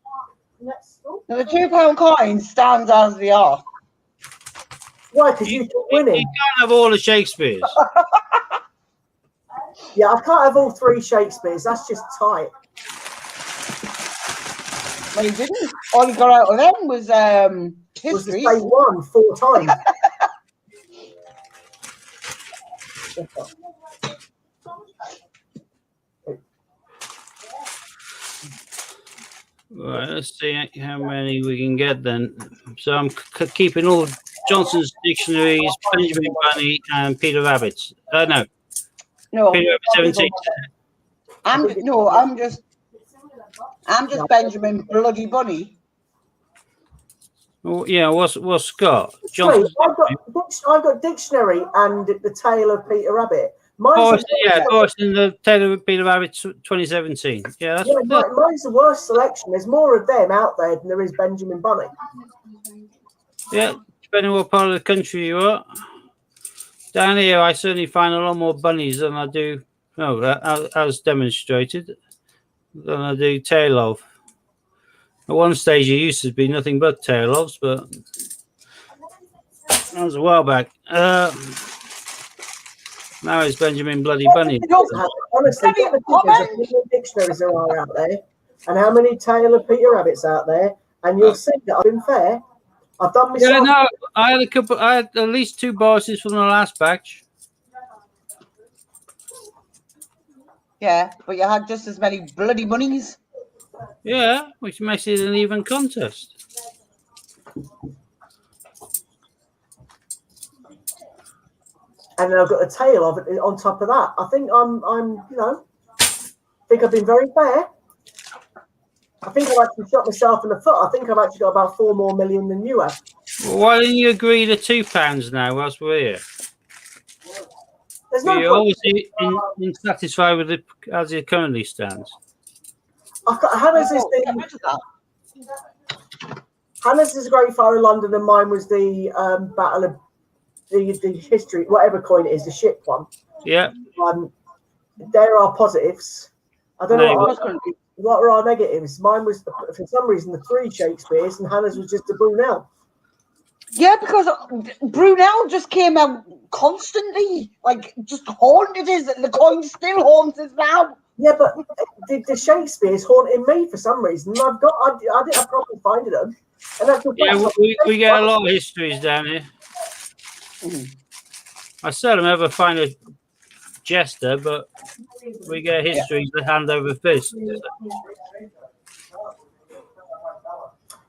Now, the £2 coins stands as they are. Why? Because you keep You winning. can't have all the Shakespeare's. Yeah, I can't have all three Shakespeares. That's just tight. Well, he didn't. All he got out of them was It was the history. same one 4 times. Right, let's see how many we can get then. So I'm keeping all Johnson's dictionaries, Benjamin Bunny, and Peter Rabbit's. No, No, Peter Rabbit 17. I'm just Benjamin Bloody Bunny. Oh, yeah, what's Scott? Wait, Johnson's. I've got Dictionary and the Tale of Peter Rabbit. Mine's Forrest the Taylor Peter Rabbit 2017. Yeah, that's mine's the worst selection. There's more of them out there than there is Benjamin Bunny. yeah. Depending what part of the country you are. Down here, I certainly find a lot more bunnies than I do. No, as demonstrated, than I do tail of. At one stage, it used to be nothing but tail ofs, but that was a while back. Now it's Benjamin Bloody Bunny. Honestly, get the figures of how many dictionaries there are out there and how many Taylor Peter Rabbits out there, and you'll see that I've been fair. I've done myself. Yeah, no, I had at least 2 bosses from the last batch. Yeah, but you had just as many bloody monies. Yeah, which makes it an even contest. And then I've got a tail of it on top of that. I think I'm think I've been very fair. I think I've actually shot myself in the foot. I think I've actually got about 4 more million than you have. Well, why didn't you agree to £2 now whilst we're here? There's no You're point. always insatisfied with it as it currently stands. Hannah's is Get the rid of that. Hannah's is Great Fire of London, and mine was the Battle of the history, whatever coin it is, the ship one. Yeah. There are positives. I don't know No. what are our negatives. Mine was for some reason the 3 Shakespeare's, and Hannah's was just a Brunel. Yeah, because Brunel just came out constantly, like just haunted us, and the coin still haunts us now. Yeah, but the Shakespeare's haunting me for some reason. I didn't have problem finding them, and that's Yeah, we get a lot of histories down here. I seldom ever find a jester, but we get histories that hand over fist.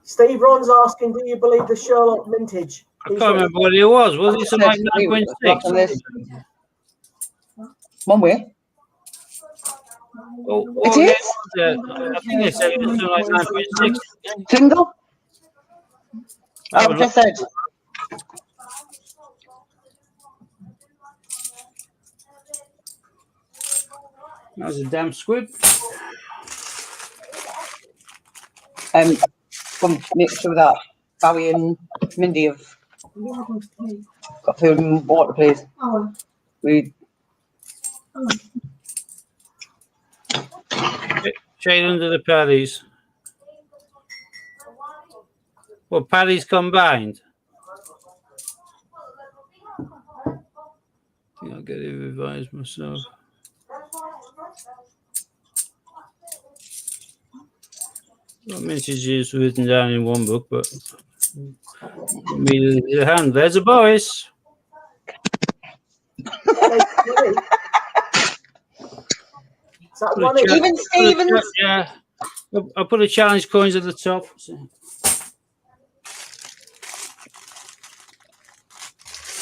Steve Ron's asking, do you believe the Sherlock mintage? I can't remember what it was. Was it something like 9.6? One way. Oh, It yeah, is? I think they said it was something like 9.6. Single? I've just said. That's a damn squid. Come make sure that Barry and Mindy have got food and water, please. We Shade under the paddies. Well, paddies combined. I think I'll get it revised myself. Well, mintage is written down in one book, but immediately to hand. There's a Boris. even Stevens. Yeah, I'll put the challenge coins at the top.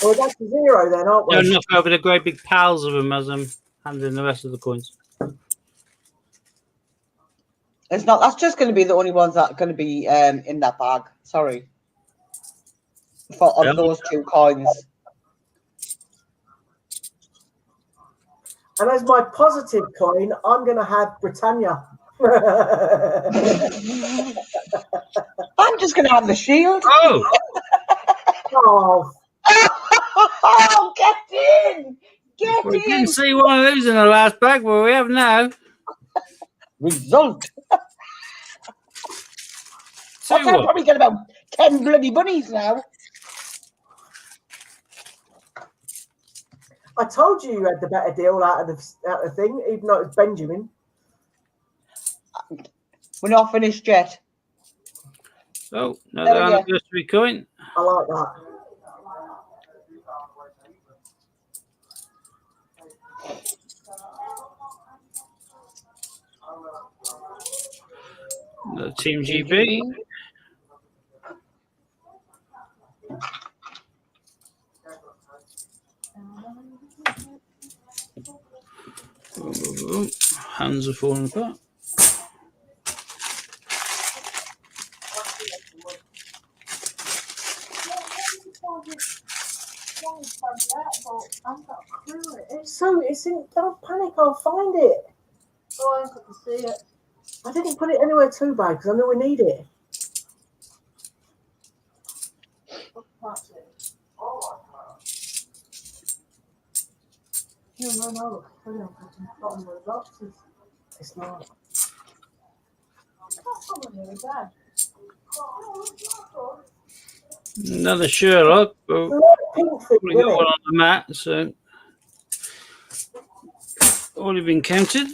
Well, that's a 0 then, aren't we? They'll knock over the great big piles of them as I'm handing the rest of the coins. It's not. That's just going to be the only ones that are going to be in that bag. Sorry. Of those 2 coins. And as my positive coin, I'm going to have Britannia. I'm just going to have the shield. Oh! Oh, Oh, get in! Get We in! didn't see one of those in the last bag, but we have now. Result. So I'm probably get about 10 bloody bunnies now. I told you had the better deal out of the thing, even though it was Benjamin. We're not finished yet. So, another anniversary coin. I like that. Another Team GB. Hands are falling apart. So it's in. Don't panic. I'll find it. Oh, I couldn't see it. I didn't put it anywhere too bad because I know we need it. That's it. No. Put it on the bottom of the boxes. It's not. That's probably really bad. Another Sherlock. But Pink thing, we got isn't one it? on the mat, so already been counted.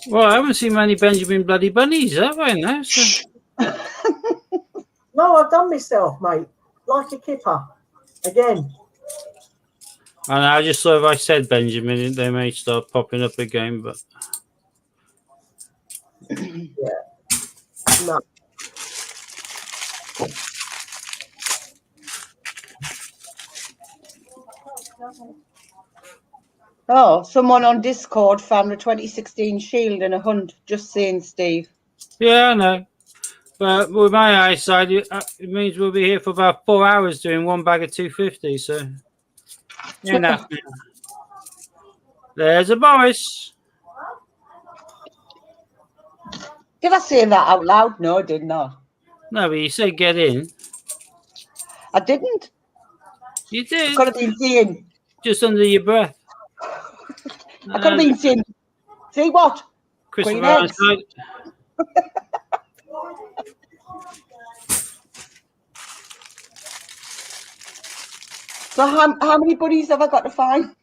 Well, I haven't seen many Benjamin bloody bunnies, have I? No. So, No, I've done myself, mate. Like a kipper. Again. and I just thought if I said Benjamin, they may start popping up again. But No. Oh, someone on Discord found a 2016 Shield in a hunt. Just saying, Steve. yeah, I know. But with my eyesight, it means we'll be here for about 4 hours doing one bag of 250. So, you know, there's a Boris. Did I say that out loud? No, I did not. No, but you said get in. I didn't. You did. Could have been saying. Just under your breath. I could have been saying. See what? Christopher Green eggs. Ironside. So how many buddies have I got to find?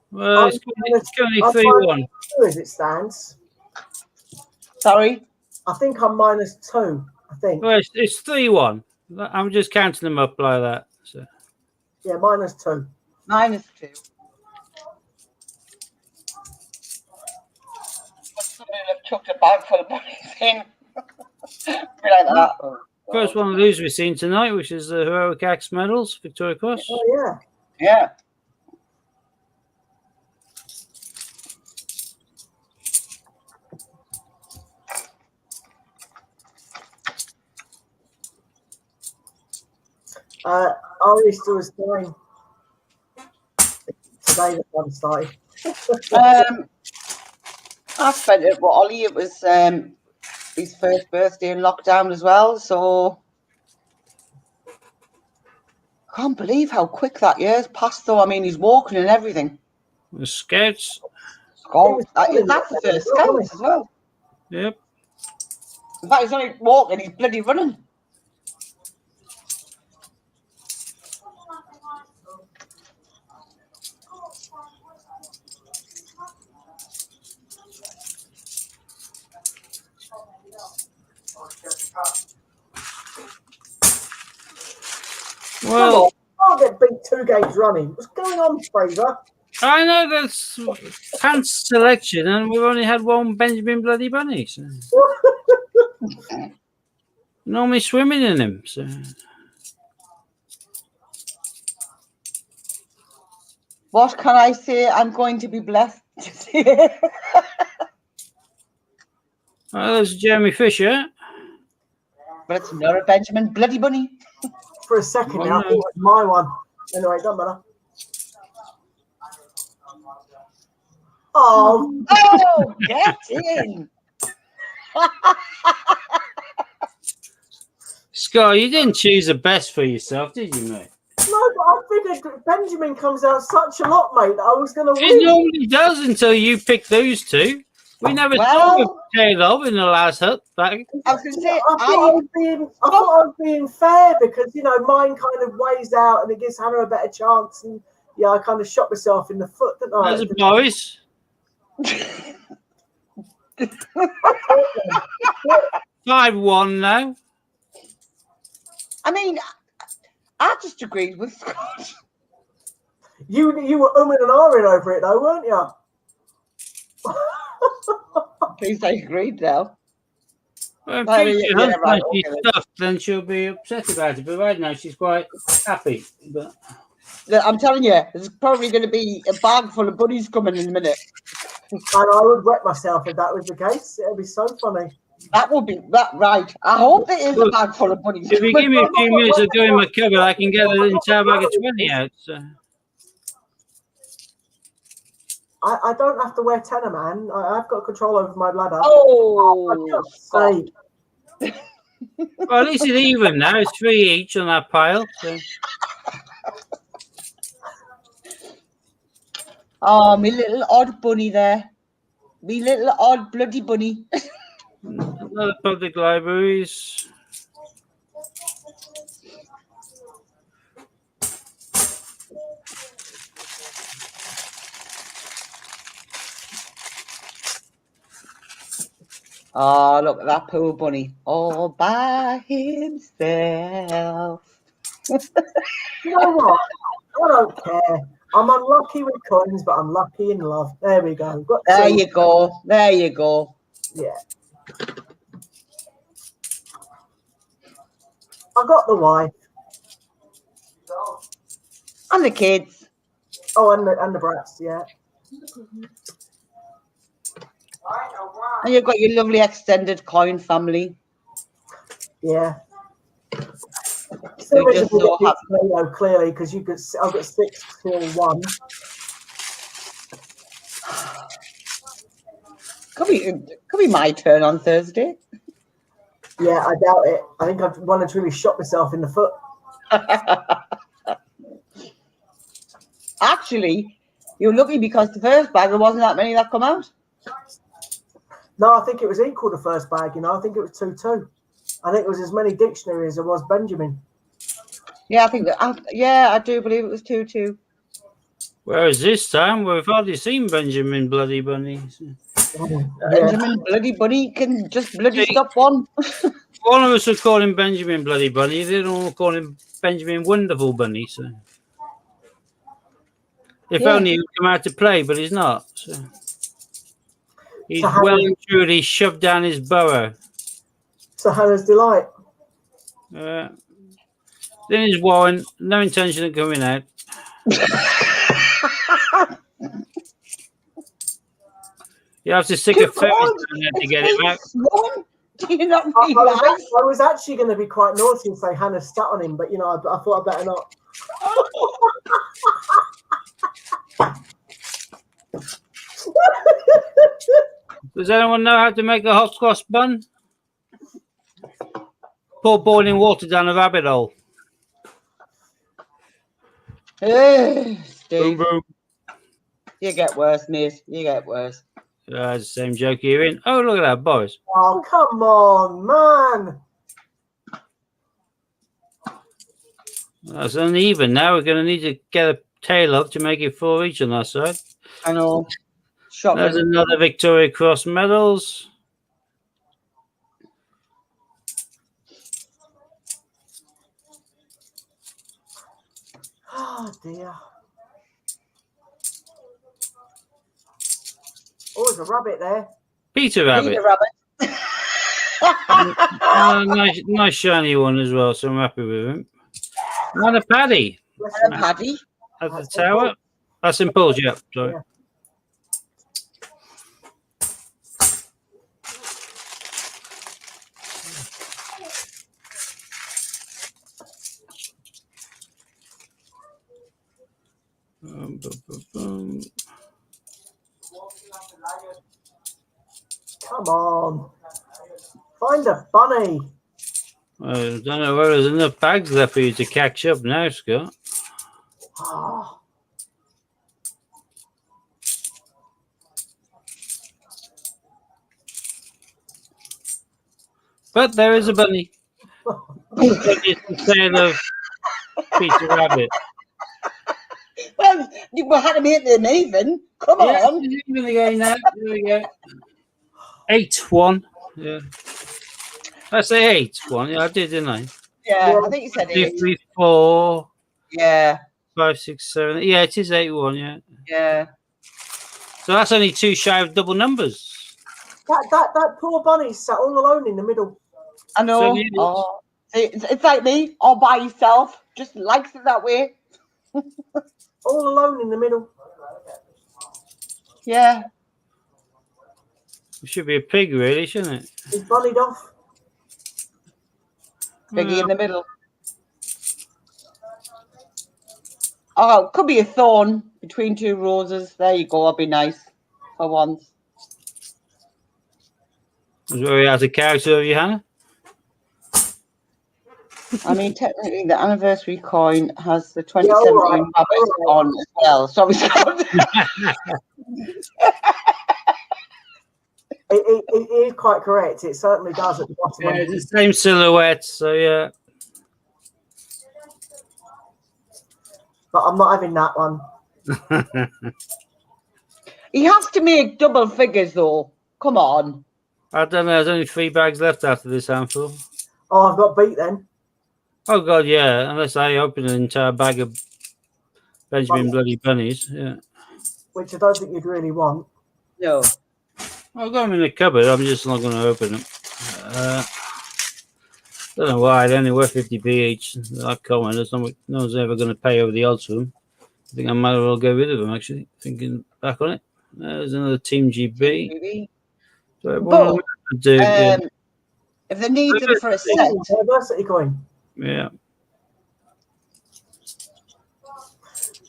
Well, it's currently 3-1. Two as it stands. Sorry. I think I'm -2. I think. Well, it's 3-1. I'm just counting them up like that. So. Yeah, -2. -2. Somebody have chucked a bag full of bunnies in. Be like that. First one of these we've seen tonight, which is the Heroic Acts medals, Victoria Cross. Oh yeah. Yeah. Our Easter was going. Today the fun started. I spent it with Ollie. It was his first birthday in lockdown as well, so I can't believe how quick that year's passed though. I mean, he's walking and everything. The Scouts. God, that's the first Scouts as well. Yep. In fact, he's only walking, he's bloody running. Well, I'll get beat 2 games running. What's going on, Fraser? I know that's pants selection, and we've only had one Benjamin bloody bunny. So. Normally swimming in him. So. What can I say? I'm going to be blessed. Oh, there's Jeremy Fisher. But it's not a Benjamin bloody bunny. For a second now, I thought it was my one. Anyway, it doesn't matter. Oh, Oh, get in. Scott, you didn't choose the best for yourself, did you, mate? no, but I figured Benjamin comes out such a lot, mate, that I was going to It win. normally does until you pick those two. We never saw him tail off in the last hut bag. I was going to say, I thought I was being fair because, you know, mine kind of weighs out and it gives Hannah a better chance. And, yeah, I kind of shot myself in the foot, didn't I? There's a Boris. 5-1 now. I mean, I just agreed with Scott. You were umming and ahhing over it, though, weren't you? Please, I agreed now. Well, if Oh, she's yeah, hunting right, and she's okay. stuffed, then she'll be upset about it. But right now, she's quite happy. But I'm telling you, there's probably going to be a bag full of bunnies coming in a minute. And I would wet myself if that was the case. It would be so funny. That will be that right. I hope there is a bag full of bunnies. if you give me a few minutes of doing my cover, I can get an entire bag of 20 out. So. I don't have to wear tenor, man. I've got control over my bladder. Oh, Say, Well, at least it's even now. It's 3 each on that pile. So. oh, me little odd bunny there. Me little odd bloody bunny. Another public libraries. Oh, look at that poor bunny all by himself. You know what? I don't care. I'm unlucky with coins, but I'm lucky in love. There we go. Got There two. you go. There you go. Yeah. I got the wife. And the kids. Oh, and the brats. Yeah. And you've got your lovely extended coin family. Yeah. Still They're just miserable so to beat Toledo, clearly, because you could. I've got 6-1. Could be my turn on Thursday. Yeah, I doubt it. I think I've won and truly shot myself in the foot. Actually, you're lucky because the first bag there wasn't that many that come out. No, I think it was equal the first bag. You know, I think it was 2-2. I think it was as many dictionaries as there was Benjamin. Yeah, I think that. Yeah, I do believe it was 2-2. Whereas this time we've hardly seen Benjamin Bloody Bunny. Yeah. Benjamin Bloody Bunny can just bloody See- stop one. All of us would call him Benjamin Bloody Bunny. They don't all call him Benjamin Wonderful Bunny. So, if Yeah. only he would come out to play, but he's not. So. He's So how well is- and truly shoved down his burrow. So Hannah's delight. Then his Warren, no intention of coming out. You have to stick a ferry down there to get him out. Do you not I realise? was actually going to be quite naughty and say Hannah sat on him, but you know, I thought I better not. Does anyone know how to make a hot cross bun? Pour boiling water down a rabbit hole. Steve, boom. you get worse, mate. You get worse. The same joke you're in. Oh, look at that, Boris. Oh, come on, man. That's uneven. Now we're going to need to get a tail up to make it 4 each on our side. I know. Shocking. There's another Victoria Cross medals. Oh, dear. Oh, there's a rabbit there. Peter Rabbit. Peter Rabbit. Nice shiny one as well, so I'm happy with him. And a Paddy And a Paddy. at the tower. That's St Paul's, yeah. Sorry. Yeah. Come on. Find a bunny. I don't know whether there's enough bags left for you to catch up now, Scott. Oh, But there is a bunny. It's the tail of Peter Rabbit. Well, you had to make them even. Come Yeah, on. it's even again now. There we go. 8-1. Yeah. I say 8-1. Yeah, I did, didn't I? Yeah, I think you said 2, it. 3, 4, Yeah, 5, 6, 7. Yeah, it is 8-1. Yeah. yeah. So that's only 2 shy of double numbers. that poor bunny sat all alone in the middle. I know. So you- Oh, it's like me, all by yourself. Just likes it that way. All alone in the middle. Yeah. It should be a pig, really, shouldn't it? He's bunnied off. Piggy in the middle. Oh, could be a thorn between two roses. There you go. I'll be nice for once. Was very out of character of you, Hannah? I mean, technically, the anniversary coin has the Yeah, 2017 all right, rabbit all right. on as well. Sorry, Scott. It is quite correct. It certainly does at the bottom. Yeah, it's the same silhouette, so yeah. But I'm not having that one. He has to make double figures, though. Come on. I don't know. There's only 3 bags left after this handful. Oh, I've got beat then. Oh God, yeah. Unless I open an entire bag of Benjamin bloody bunnies. Yeah. Which I don't think you'd really want. No. I've got them in the cupboard. I'm just not going to open them. Don't know why. They're only worth 50p each. They're common. No one's ever going to pay over the odds for them. I think I might as well get rid of them, actually. Thinking back on it. There's another Team GB. But, if they need them for a set. Diversity coin. Yeah.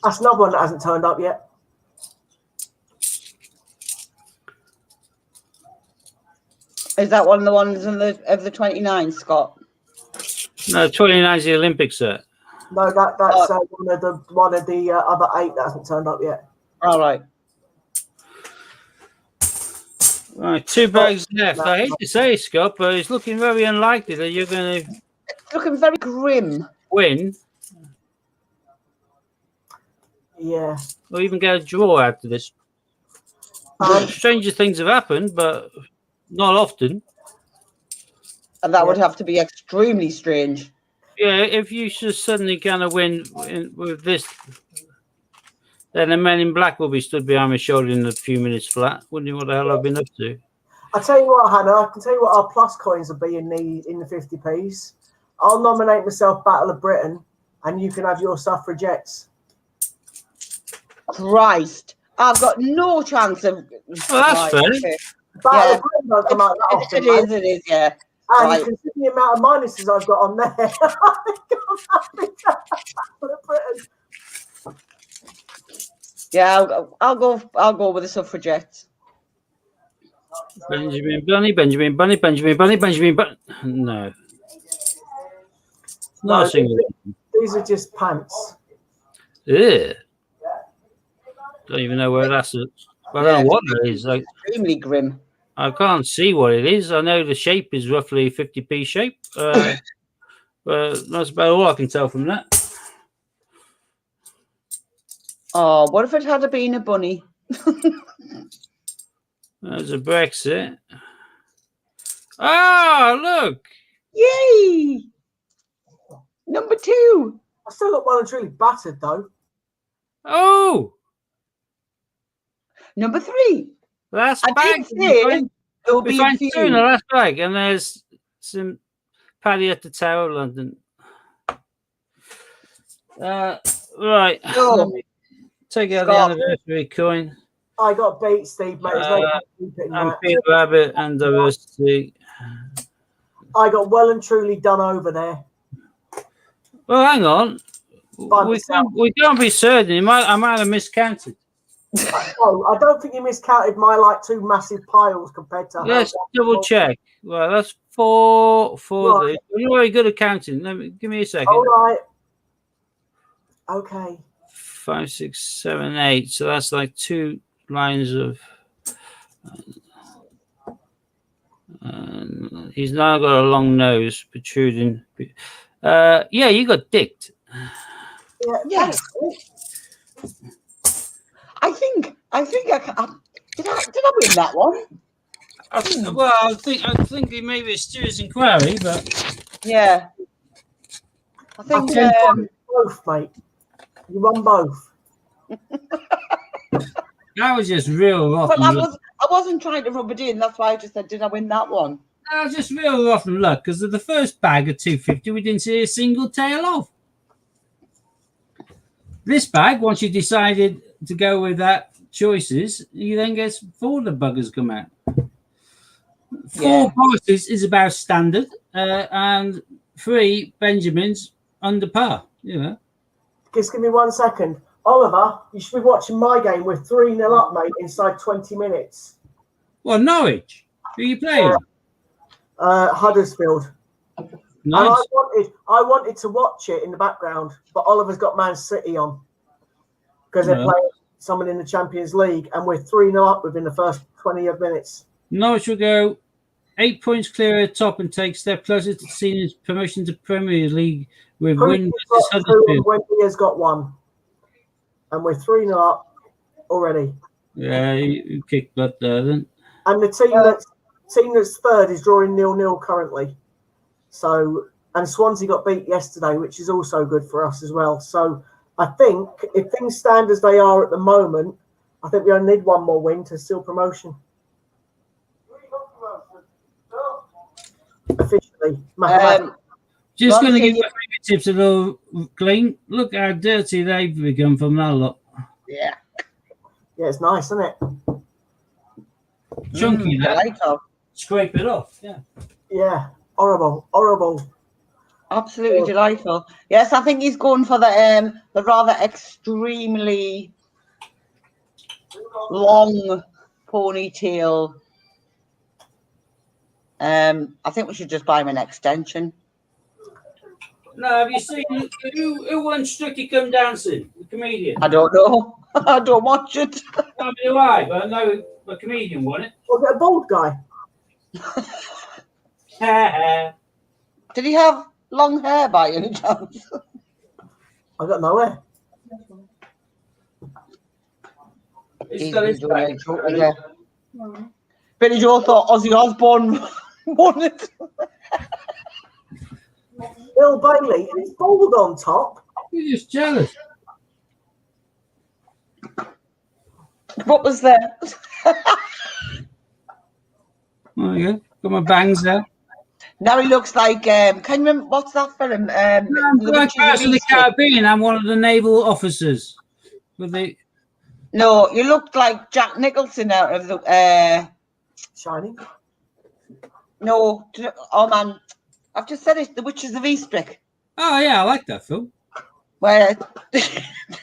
That's another one that hasn't turned up yet. Is that one of the ones of the 29, Scott? No, 29 is the Olympic set. No, that's one of the other 8 that hasn't turned up yet. All right. Right, 2 bags left. I hate to say, Scott, but it's looking very unlikely that you're going to It's looking very grim. win Yeah. or even get a draw out of this. Stranger things have happened, but not often. And that would have to be extremely strange. Yeah, if you just suddenly kind of win with this, then the men in black will be stood behind my shoulder in a few minutes flat. Wondering what the hell I've been up to. I tell you what, Hannah, I can tell you what our plus coins will be in the 50p's. I'll nominate myself Battle of Britain, and you can have your suffragettes. Christ. I've got no chance of... Well, that's fair. Okay. Battle of Britain don't come out that often. It is, yeah. And Right. you can see the amount of minuses I've got on there. Battle of Britain. Yeah, I'll go with the suffragettes. Benjamin Bunny, Benjamin Bunny, Benjamin Bunny, Benjamin Bunny. No. Not No, a single. These are just pants. Ew. Don't even know where that's at. I don't know what that is. Extremely grim. I can't see what it is. I know the shape is roughly 50p shape. But that's about all I can tell from that. Oh, what if it had been a bunny? There's a Brexit. Ah, look. Yay! Number 2. I still look well and truly battered, though. Oh, Number 3. last I bag. did say there'll We be a find 2 in the few. last bag, and there's some Paddy at the Tower of London. Right. No. Let me take out the Scott. anniversary coin. I got beat, Steve, mate. There's no point keeping And that. Peter Rabbit and diversity. I got well and truly done over there. Well, hang on. By We myself. can't be certain. I might have miscounted. Oh, I don't think you miscounted my 2 massive piles compared to. Let's double check. Well, that's 4 for Right. this. You're very good at counting. Give me a second. All right. Okay. 5, 6, 7, 8. So that's like 2 lines of. He's now got a long nose protruding. Yeah, you got dicked. Yeah. Yes. I think did I win that one? I think it may be a serious inquiry, but Yeah. I I think think you won both, mate. You won both. that was just real rough. well, I wasn't trying to rub it in, that's why I just said, did I win that one? That was just real rough and luck because of the first bag of 250, we didn't see a single tail off. This bag, once you decided to go with that choices, you then get 4 the buggers come out. 4 passes is about standard, and 3 Benjamins under par. You know. Just give me 1 second. Oliver, you should be watching my game. We're 3-0 up, mate, inside 20 minutes. Well, Norwich. Who are you playing? Huddersfield. Nice. And I wanted to watch it in the background, but Oliver's got Man City on because they're No. playing someone in the Champions League, and we're 3-0 up within the first 20 odd minutes. Norwich will go 8 points clear at top and take step closer to seeing his promotion to Premier League with win versus Got 2 and Huddersfield. Wendy has got 1. And we're 3-0 up already. Yeah, you kicked butt there then. And the team that's third is drawing 0-0 currently. So, and Swansea got beat yesterday, which is also good for us as well. So I think if things stand as they are at the moment, I think we only need one more win to seal promotion. Officially. Just One going to thing give my fingertips a little clean. Look how dirty they've become from that lot. Yeah. Yeah, it's nice, isn't it? Chunky, that. Delightful. Scrape it off. Yeah. Yeah. Horrible. Horrible. Absolutely delightful. Yes, I think he's going for the rather extremely long ponytail. I think we should just buy him an extension. No, have you seen who won Strictly Come Dancing? The comedian. I don't know. I don't watch it. Neither do I, but I know the comedian won it. Was it a bald guy? Did he have long hair by any chance? I got nowhere. He's got his back. Yeah. Billy Joe thought Ozzy Osbourne won it. Bill Bailey, and it's bald on top. You're just jealous. What was that? There you go. Got my bangs there. Now he looks like can you remember what's that film? Like Pirates of the Caribbean. I'm one of the naval officers. With the No, you looked like Jack Nicholson out of the Shining. no, oh man, I've just said it, The Witches of Eastwick. oh yeah, I like that film. Where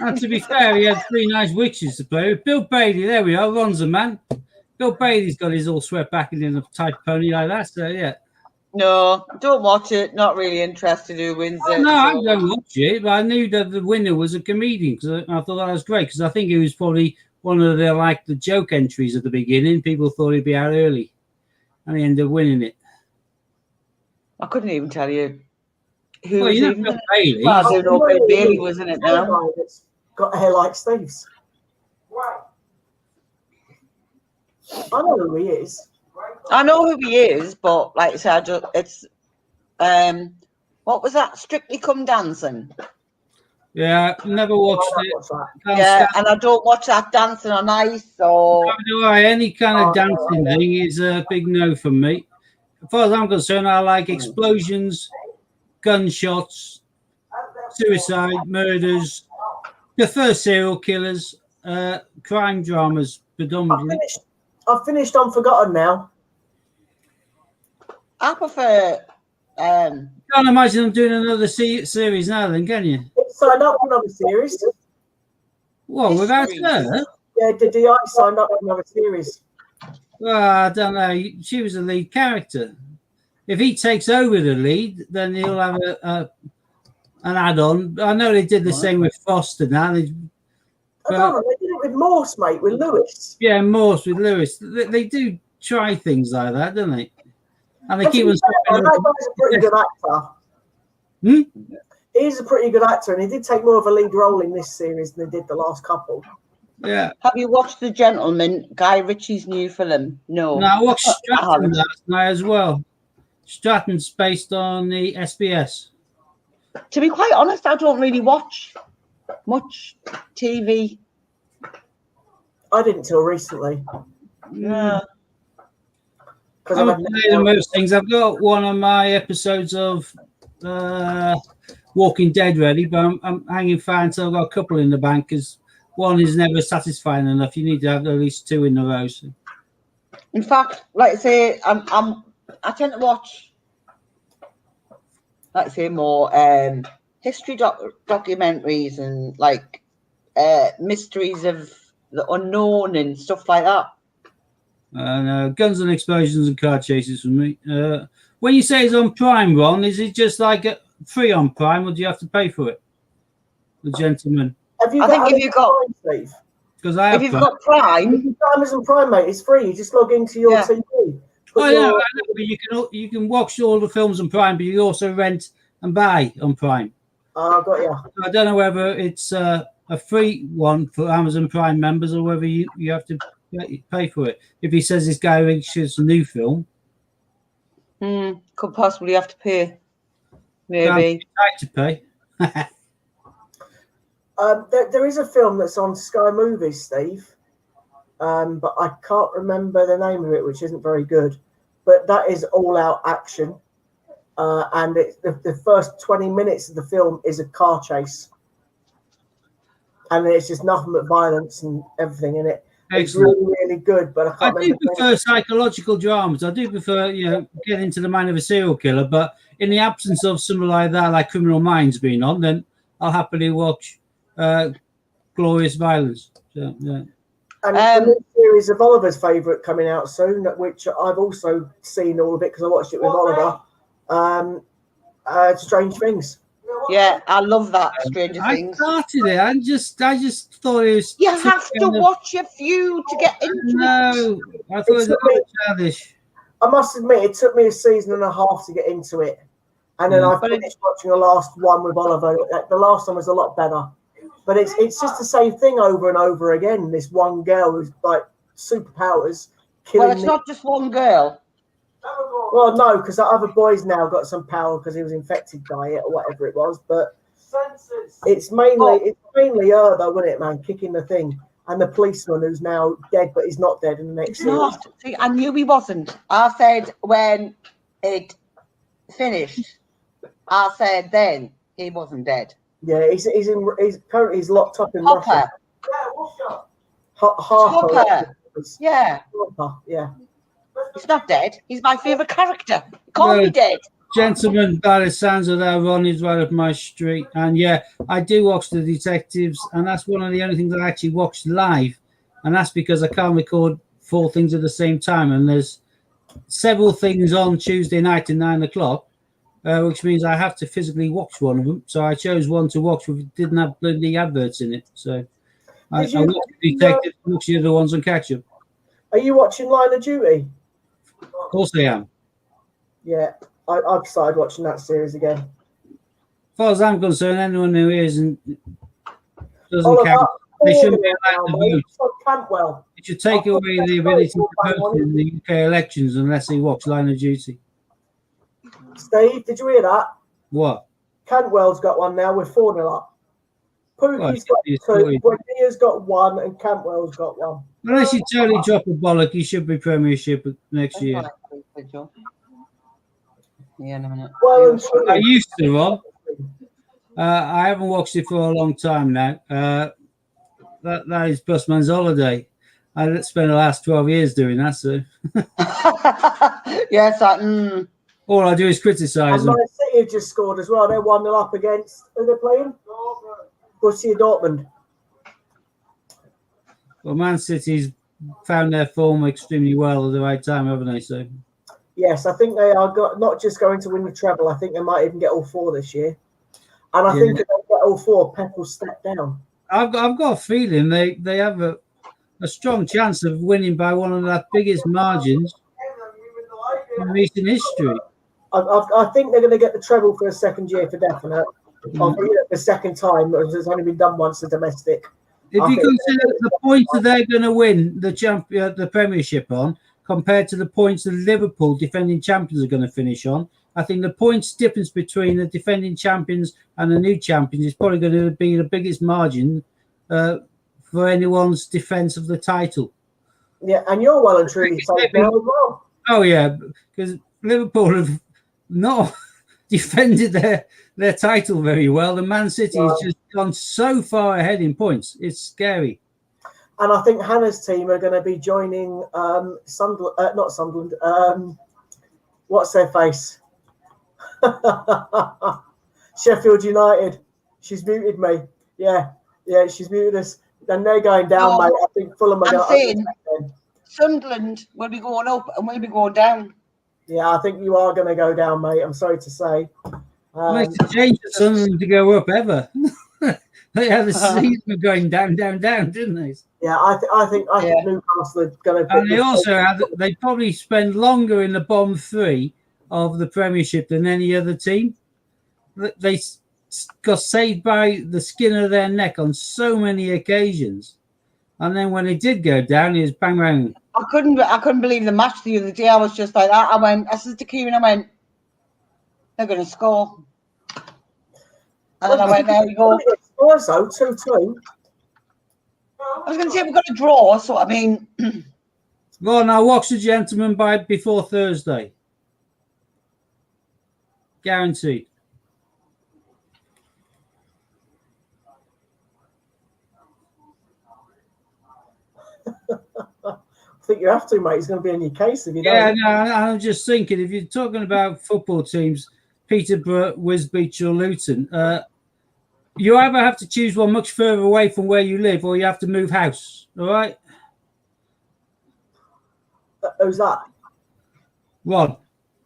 And to be fair, he had 3 nice witches to play with. Bill Bailey, there we are. Ron's a man. Bill Bailey's got his all sweat back in a tight pony like that. So yeah. no, don't watch it. Not really interested who wins it. No, I don't watch it, but I knew that the winner was a comedian because I thought that was great because I think it was probably one of the joke entries at the beginning. People thought he'd be out early, and he ended up winning it. I couldn't even tell you who Well, was you know even. Bill Bailey. Well, I don't know if Bailey was in it now. Guy that's got hair like Steve's. I know who he is. I know who he is, but like I said, it's what was that? Strictly Come Dancing. Yeah, never watched it. What's that? Can't Yeah, stand and I don't watch that Dancing on Ice. So it. Do I? Any kind of dancing thing is a big no from me. As far as I'm concerned, I like explosions, gunshots, suicide, murders, the first serial killers, crime dramas predominantly. I've finished Unforgotten now. I prefer. Can't imagine them doing another series now, then, can you? It's signed up for another series. Well, without her? Yeah, the DI signed up for another series. Well, I don't know. She was the lead character. If he takes over the lead, then he'll have an add-on. I know they did the same with Foster now. I don't know, they did it with Morse, mate, with Lewis. Yeah, Morse with Lewis. They do try things like that, don't they? And they keep on. That guy's a pretty good actor. He's a pretty good actor, and he did take more of a lead role in this series than he did the last couple. Yeah. Have you watched The Gentleman, Guy Ritchie's new film? No. No, I watched Stratton last night as well. Stratton's based on the SBS. To be quite honest, I don't really watch much TV. I didn't till recently. No. Because I'm playing most things. I've got one of my episodes of Walking Dead ready, but I'm hanging fire until I've got a couple in the bank because one is never satisfying enough. You need to have at least 2 in a row. So. In fact, like I say, I tend to watch, like I say, more history documentaries and like mysteries of the unknown and stuff like that. Guns and explosions and car chases for me. When you say it's on Prime, Ron, is it just like free on Prime, or do you have to pay for it? The Gentleman. Have you I think if you've got Prime, Because I have if you've Prime. got Prime, Amazon Prime, mate, it's free. You just log into your TV. Oh yeah, I know, but you can watch all the films on Prime, but you also rent and buy on Prime. Oh, got you. I don't know whether it's a free one for Amazon Prime members or whether you have to pay for it. If he says it's Guy Ritchie's new film, Could possibly have to pay. Maybe. Tight to pay. There is a film that's on Sky Movies, Steve, but I can't remember the name of it, which isn't very good. But that is all-out action, and the first 20 minutes of the film is a car chase, and it's just nothing but violence and everything in it. It's Excellent. really, really good, but I I can't do remember. prefer psychological dramas. I do prefer, getting into the mind of a serial killer. But in the absence of something like that, like Criminal Minds being on, then I'll happily watch Glorious Violence. So, yeah. And the new series of Oliver's favourite coming out soon, which I've also seen all of it because I watched it with Oliver. Strange Things. Yeah, I love that. Stranger I Things. started it. I just thought it was. You have to watch a few to get into it. No, I thought it was a little childish. I must admit, it took me a season and a half to get into it. And then I finished watching the last one with Oliver. The last one was a lot better. But it's just the same thing over and over again. This one girl who's like superpowers killing. Well, it's not just one girl. Well, no, because the other boy's now got some power because he was infected by it or whatever it was. But it's mainly her though, isn't it, man? Kicking the thing, and the policeman who's now dead, but he's not dead in the next It's series. not. See, I knew he wasn't. I said when it finished, I said then he wasn't dead. Yeah, he's currently he's locked up in Russia. Hopper. Yeah. Hopper, yeah. He's not dead. He's my favourite character. He can't be dead. Gentlemen, by the sounds of that, Ron is right up my street. And yeah, I do watch The Detectives, and that's one of the only things I actually watch live. And that's because I can't record 4 things at the same time. And there's several things on Tuesday night at 9 o'clock, which means I have to physically watch one of them. So I chose one to watch which didn't have bloody adverts in it. So I watch The Detectives, watch the other ones and catch up. Are you watching Line of Duty? Of course I am. Yeah, I've started watching that series again. As far as I'm concerned, anyone who isn't doesn't Oliver, count. They shouldn't be allowed to vote. Todd Cantwell. It should take away the ability to vote in the UK elections unless they watch Line of Duty. Steve, did you hear that? What? Cantwell's got one now. We're 4-0 up. Pookie's got 2, Buendia's got 1, and Cantwell's got 1. Unless you totally drop a bollock, you should be Premiership next year. Yeah, in a minute. Well, and truly, I used to, Rob. I haven't watched it for a long time now. That is Busman's Holiday. I spent the last 12 years doing that, so Yes, all I do is criticise and them. Man City have just scored as well. They're 1-0 up against who they're playing? Borussia Dortmund. Well, Man City's found their form extremely well at the right time, haven't they? So Yes, I think they are not just going to win the treble. I think they might even get all 4 this year. And I think if they get all 4, Pep will step down. I've got a feeling they have a strong chance of winning by one of the biggest margins in recent history. I think they're going to get the treble for a second year for definite. The second time, it's only been done once, the domestic. If you consider the points that they're going to win the Premiership on, compared to the points that Liverpool, defending champions, are going to finish on, I think the points difference between the defending champions and the new champions is probably going to be the biggest margin for anyone's defence of the title. Yeah, and you're well and truly safe now as well. Oh yeah, because Liverpool have not defended their title very well. The Man City has just gone so far ahead in points. It's scary. And I think Hannah's team are going to be joining Sunderland, not Sunderland. What's their face? Sheffield United. She's muted me. Yeah, she's muted us. And they're going down, mate. I think Fulham are going. Sunderland will be going up and we'll be going down. Yeah, I think you are going to go down, mate. I'm sorry to say. It's a change for Sunderland to go up ever. They had a season of going down, didn't they? Yeah, I think Newcastle are going to. And they also they probably spend longer in the bottom 3 of the Premiership than any other team. They got saved by the skin of their neck on so many occasions, and then when they did go down, it was bang bang. I couldn't believe the match the other day. I was just like that. I said to Kieran, they're going to score. And then I went, there you go. Spurs though, 2-2. I was going to say we've got a draw, so I mean. Well, now watch the gentleman by before Thursday. Guaranteed. I think you have to, mate. It's going to be in your case if you Yeah, don't. no, I'm just thinking, if you're talking about football teams, Peterborough, Wisbech or Luton, you either have to choose one much further away from where you live or you have to move house, all right? Who's that? One,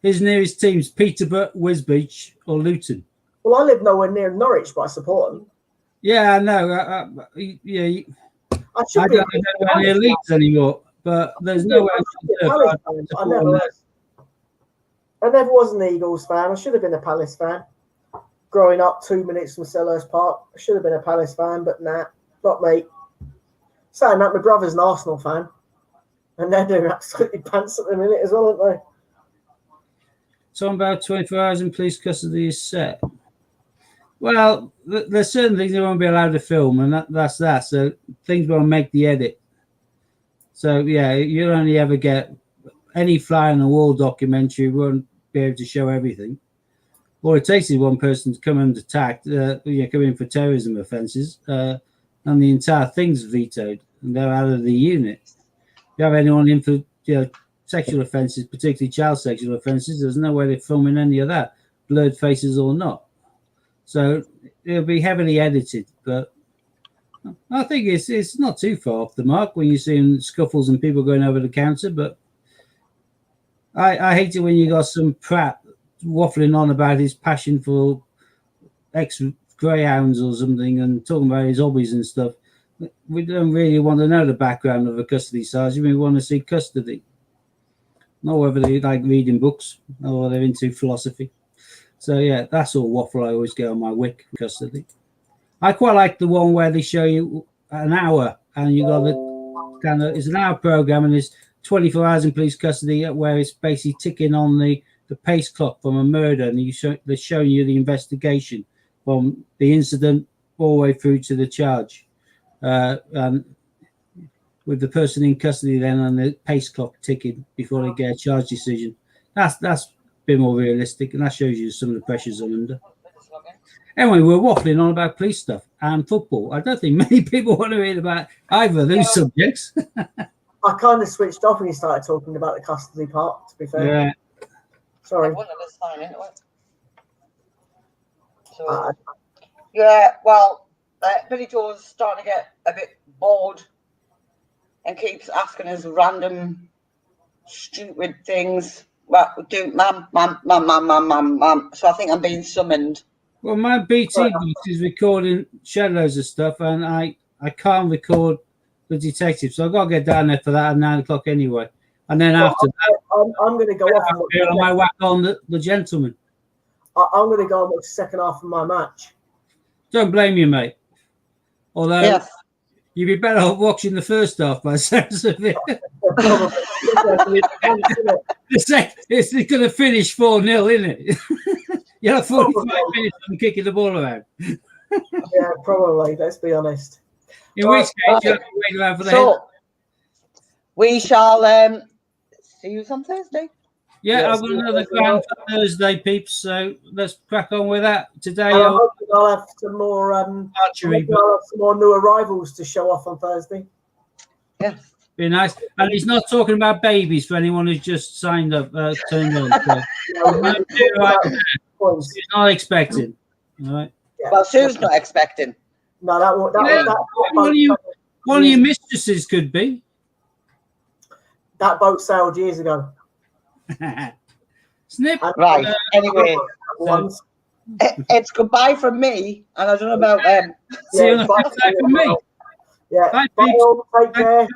his nearest teams, Peterborough, Wisbech or Luton. Well, I live nowhere near Norwich, but I support them. Yeah, I know. Yeah, I should I be. don't know where near Leeds anymore, but there's no way I never was an Eagles fan. I should have been a Palace fan. Growing up 2 minutes from Selhurst Park, I should have been a Palace fan, but nah, not me. Saying that, my brother's an Arsenal fan, and they're doing absolutely pants at the minute as well, aren't they? Talking about 24 hours in police custody is set. Well, there's certain things they won't be allowed to film, and that's that. So things won't make the edit. So yeah, you'll only ever get any fly on the wall documentary. Won't be able to show everything. All it takes is one person to come and attack, come in for terrorism offences, and the entire thing's vetoed, and they're out of the unit. If you have anyone in for sexual offences, particularly child sexual offences, there's no way they're filming any of that, blurred faces or not. So it'll be heavily edited, but I think it's not too far off the mark when you're seeing scuffles and people going over the counter. But I hate it when you got some prat waffling on about his passion for ex-greyhounds or something and talking about his hobbies and stuff. We don't really want to know the background of a custody sergeant. We want to see custody, not whether they like reading books or they're into philosophy. So yeah, that's all waffle I always get on my Wick custody. I quite like the one where they show you an hour and you got the it's an hour program and it's 24 hours in police custody where it's basically ticking on the pace clock from a murder, and they're showing you the investigation from the incident all the way through to the charge, and with the person in custody then and the pace clock ticking before they get a charge decision. That's a bit more realistic, and that shows you some of the pressures I'm under. Anyway, we're waffling on about police stuff and football. I don't think many people want to read about either of those subjects. I kind of switched off when you started talking about the custody part, to be fair. Yeah. Sorry. So, yeah, well, Billy Joe's starting to get a bit bored and keeps asking us random, stupid things. Well, do mum. So I think I'm being summoned. Well, my BT box is recording shadows of stuff, and I can't record the detective, so I've got to get down there for that at 9 o'clock anyway. And then after that, I'm going to go off and watch I might whack on the gentleman. I'm going to go and watch the second half of my match. Don't blame you, mate. Although yes. You'd be better off watching the first half by the sense of it. It's going to finish 4-0, isn't it? You have 45 minutes of kicking the ball around. Yeah, probably. Let's be honest. In which case, you have to wait around for the head. We shall see you on Thursday. Yeah, yes, I've got another grand for Thursday, peeps. So let's crack on with that today. I'll have some more archery. I'll have some more new arrivals to show off on Thursday. Yeah, be nice. And he's not talking about babies for anyone who's just signed up, turned on. So. He's not expecting. All right. Yeah. Well, Sue's not expecting. No, that one of your mistresses could be. That boat sailed years ago. Snip. Right. Anyway, it's goodbye from me, and I don't know about them. See you on the flip side from me. Yeah. Bye, Bye, take care.